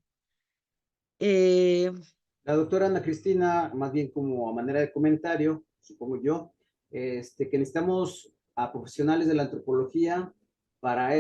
La doctora Ana Cristina, más bien como a manera de comentario, supongo yo, que necesitamos a profesionales de la antropología para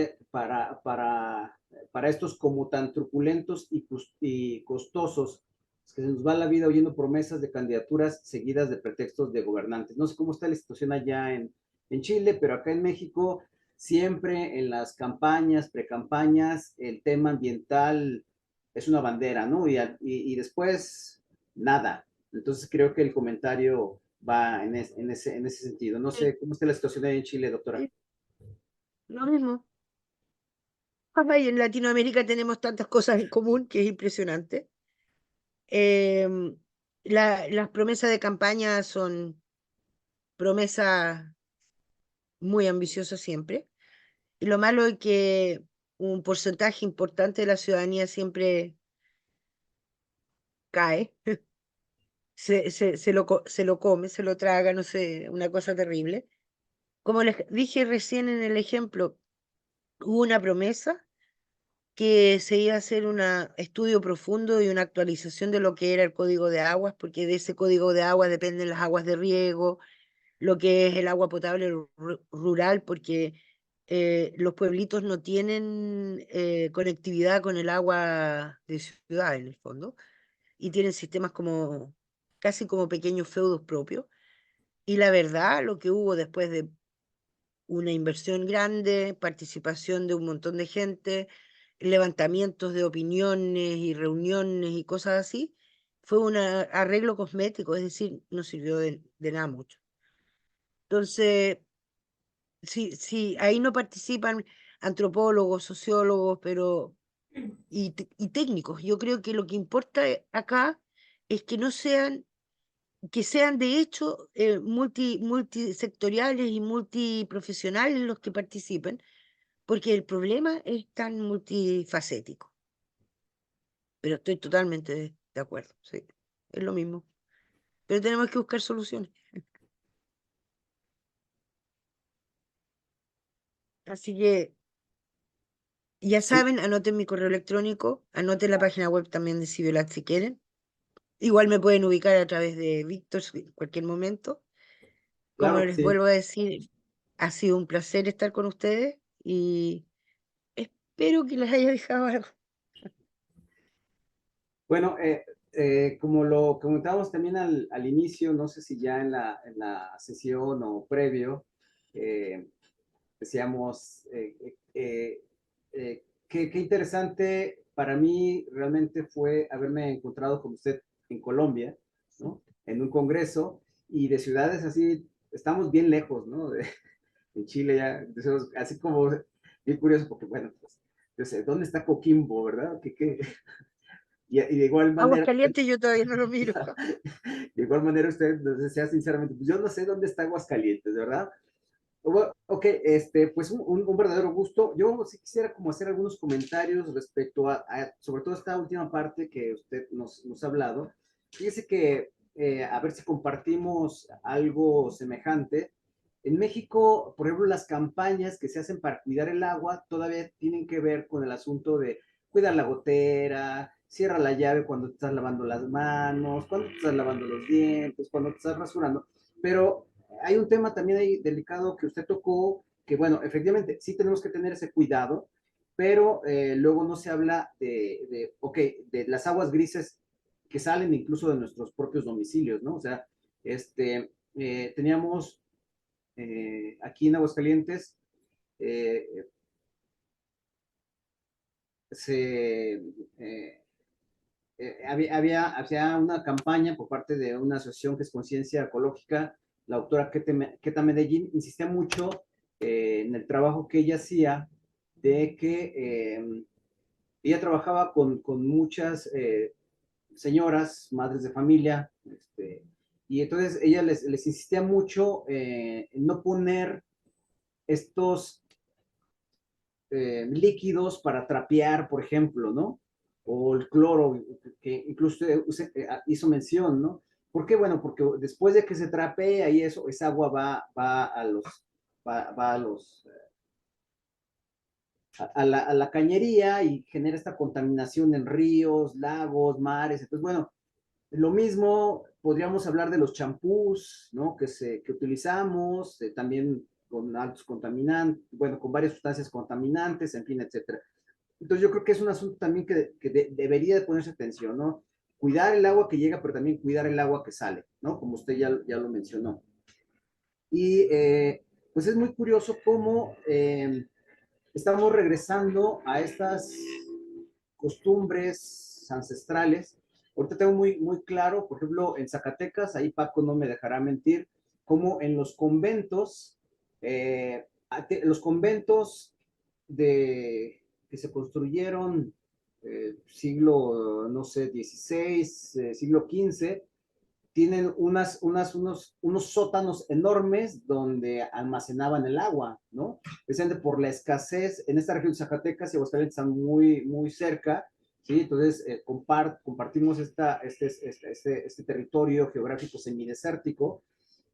estos como tan truculentos y costosos, es que se nos va la vida oyendo promesas de candidaturas seguidas de pretextos de gobernantes. No sé cómo está la situación allá en Chile, pero acá en México siempre en las campañas, precampañas, el tema ambiental es una bandera, ¿no? Y después, nada. Entonces creo que el comentario va en ese sentido. No sé cómo está la situación ahí en Chile, doctora. Lo mismo. Y en Latinoamérica tenemos tantas cosas en común que es impresionante. Las promesas de campaña son promesas muy ambiciosas siempre. Y lo malo es que un porcentaje importante de la ciudadanía siempre cae, se lo come, se lo traga, no sé, una cosa terrible. Como les dije recién en el ejemplo, hubo una promesa que se iba a hacer un estudio profundo y una actualización de lo que era el código de aguas, porque de ese código de aguas dependen las aguas de riego, lo que es el agua potable rural, porque los pueblitos no tienen conectividad con el agua de ciudad en el fondo, y tienen sistemas como casi como pequeños feudos propios. Y la verdad, lo que hubo después de una inversión grande, participación de un montón de gente, levantamientos de opiniones y reuniones y cosas así, fue un arreglo cosmético, es decir, no sirvió de nada mucho. Entonces, sí, ahí no participan antropólogos, sociólogos, pero y técnicos. Yo creo que lo que importa acá es que no sean, que sean de hecho multisectoriales y multiprofesionales los que participen, porque el problema es tan multifacético. Pero estoy totalmente de acuerdo, sí, es lo mismo. Pero tenemos que buscar soluciones. Así que ya Sí, saben, anoten mi correo electrónico, anoten la página web también de Cibiolat si quieren. Igual me pueden ubicar a través de Víctor en cualquier momento. Como claro que les sí. vuelvo a decir, ha sido un placer estar con ustedes y espero que les haya dejado algo. Bueno, como lo comentábamos también al inicio, no sé si ya en la sesión o previo, eh, decíamos, qué interesante para mí realmente fue haberme encontrado con usted en Colombia, ¿no? En un congreso y de ciudades así, estamos bien lejos, ¿no? En Chile ya, así como, bien curioso, porque bueno, pues, entonces, ¿dónde está Coquimbo, verdad? Y de igual Aguas manera, calientes yo todavía no lo miro. de igual manera usted nos desea sinceramente, pues yo no sé dónde está Aguascalientes, ¿verdad? Ok, pues un verdadero gusto. Yo sí quisiera como hacer algunos comentarios respecto sobre todo esta última parte que usted nos ha hablado. Fíjese que, a ver si compartimos algo semejante. En México, por ejemplo, las campañas que se hacen para cuidar el agua todavía tienen que ver con el asunto de cuidar la gotera, cierra la llave cuando te estás lavando las manos, cuando te estás lavando los dientes, cuando te estás rasurando. Pero hay un tema también ahí delicado que usted tocó, que bueno, efectivamente, sí tenemos que tener ese cuidado, pero luego no se habla de las aguas grises que salen incluso de nuestros propios domicilios, ¿no? O sea, teníamos aquí en Aguascalientes, eh, se, había una campaña por parte de una asociación que es Conciencia Ecológica. La autora Keta Medellín insistía mucho en el trabajo que ella hacía de que ella trabajaba con muchas señoras, madres de familia, y entonces ella les insistía mucho en no poner estos líquidos para trapear, por ejemplo, ¿no? O el cloro, que incluso hizo mención, ¿no? ¿Por qué? Bueno, porque después de que se trapea y eso, esa agua va a los a la cañería y genera esta contaminación en ríos, lagos, mares. Entonces, bueno, lo mismo podríamos hablar de los champús, ¿no? Que utilizamos, también con altos contaminantes, bueno, con varias sustancias contaminantes, en fin, etcétera. Entonces yo creo que es un asunto también que debería de ponerse atención, ¿no? Cuidar el agua que llega, pero también cuidar el agua que sale, ¿no? Como usted ya lo mencionó. Y pues es muy curioso cómo estamos regresando a estas costumbres ancestrales. Ahorita tengo muy claro, por ejemplo, en Zacatecas, ahí Paco no me dejará mentir, como en los conventos que se construyeron siglo, no sé, XVI, siglo XV, tienen unos sótanos enormes donde almacenaban el agua, ¿no? Precisamente por la escasez, en esta región de Zacatecas y Aguascalientes están muy cerca, ¿sí? Entonces, compartimos este territorio geográfico semidesértico.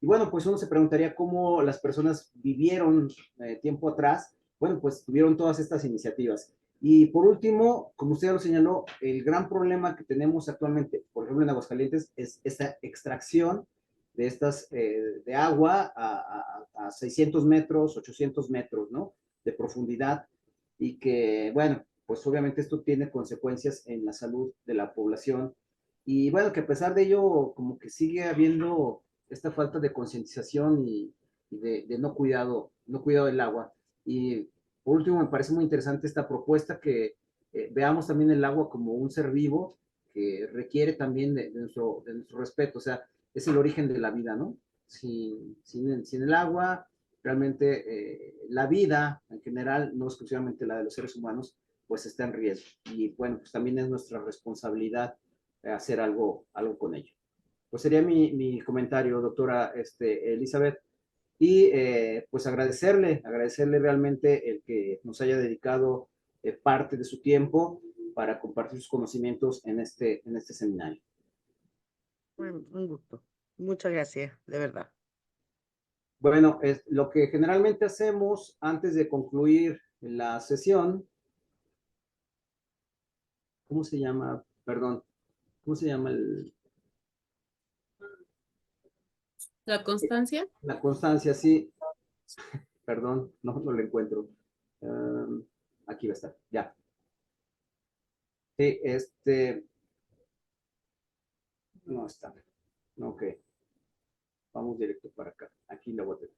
Y bueno, pues uno se preguntaría cómo las personas vivieron tiempo atrás. Bueno, pues tuvieron todas estas iniciativas. Y por último, como usted ya lo señaló, el gran problema que tenemos actualmente, por ejemplo en Aguascalientes, es esta extracción de agua a 600 metros, 800 metros, ¿no? De profundidad, y que, bueno, pues obviamente esto tiene consecuencias en la salud de la población. Y bueno, que a pesar de ello, como que sigue habiendo esta falta de concientización y de no cuidado del agua. Y por último, me parece muy interesante esta propuesta que veamos también el agua como un ser vivo que requiere también de nuestro respeto, o sea, es el origen de la vida, ¿no? Sin el agua, realmente la vida en general, no exclusivamente la de los seres humanos, pues está en riesgo. Y bueno, pues también es nuestra responsabilidad hacer algo con ello. Pues sería mi comentario, doctora Elizabeth. Y pues agradecerle realmente el que nos haya dedicado parte de su tiempo para compartir sus conocimientos en este seminario. Un gusto. Muchas gracias, de verdad. Bueno, es lo que generalmente hacemos antes de concluir la sesión. ¿Cómo se llama? Perdón, ¿cómo se llama La constancia. la constancia? Sí, perdón, no lo encuentro. Aquí va a estar, ya. Sí, no está. Ok, vamos directo para acá. Aquí la voy a tener.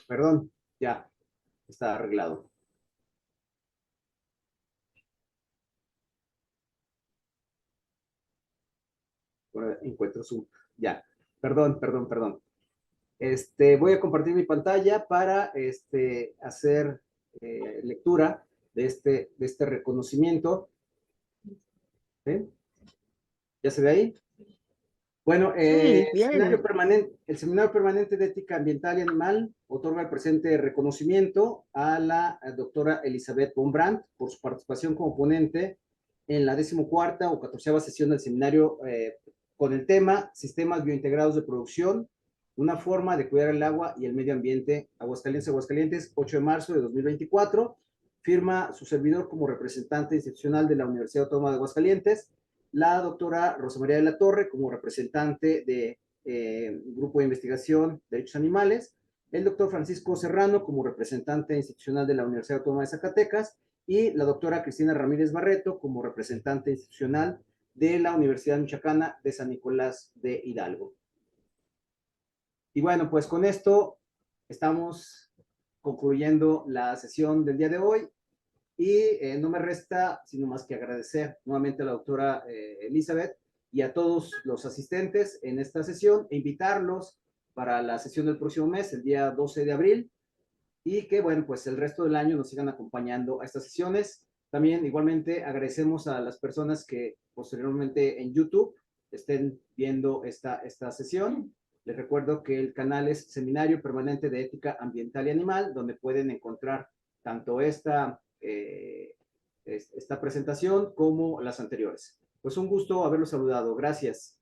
Perdón, ya está arreglado. Ahora encuentro Zoom. Ya, perdón. Voy a compartir mi pantalla para hacer lectura de este reconocimiento. ¿Sí? ¿Ya se ve ahí? Bueno, Sí, bien. el Seminario Permanente de Ética Ambiental y Animal otorga el presente reconocimiento a la doctora Elizabeth von Brandt por su participación como ponente en la 14ª o 14ª sesión del seminario con el tema Sistemas Biointegrados de Producción, una forma de cuidar el agua y el medio ambiente, Aguascalientes, 8 de marzo de 2024. Firma su servidor como representante institucional de la Universidad Autónoma de Aguascalientes, la doctora Rosa María de la Torre como representante de Grupo de Investigación Derechos Animales, el doctor Francisco Serrano como representante institucional de la Universidad Autónoma de Zacatecas y la doctora Cristina Ramírez Barreto como representante institucional de la Universidad Michoacana de San Nicolás de Hidalgo. Y bueno, pues con esto estamos concluyendo la sesión del día de hoy. Y no me resta sino más que agradecer nuevamente a la doctora Elizabeth y a todos los asistentes en esta sesión e invitarlos para la sesión del próximo mes, el día 12 de abril, y que, bueno, pues el resto del año nos sigan acompañando a estas sesiones. También igualmente agradecemos a las personas que posteriormente en YouTube estén viendo esta sesión. Les recuerdo que el canal es Seminario Permanente de Ética Ambiental y Animal, donde pueden encontrar tanto esta presentación como las anteriores. Pues un gusto haberlos saludado. Gracias.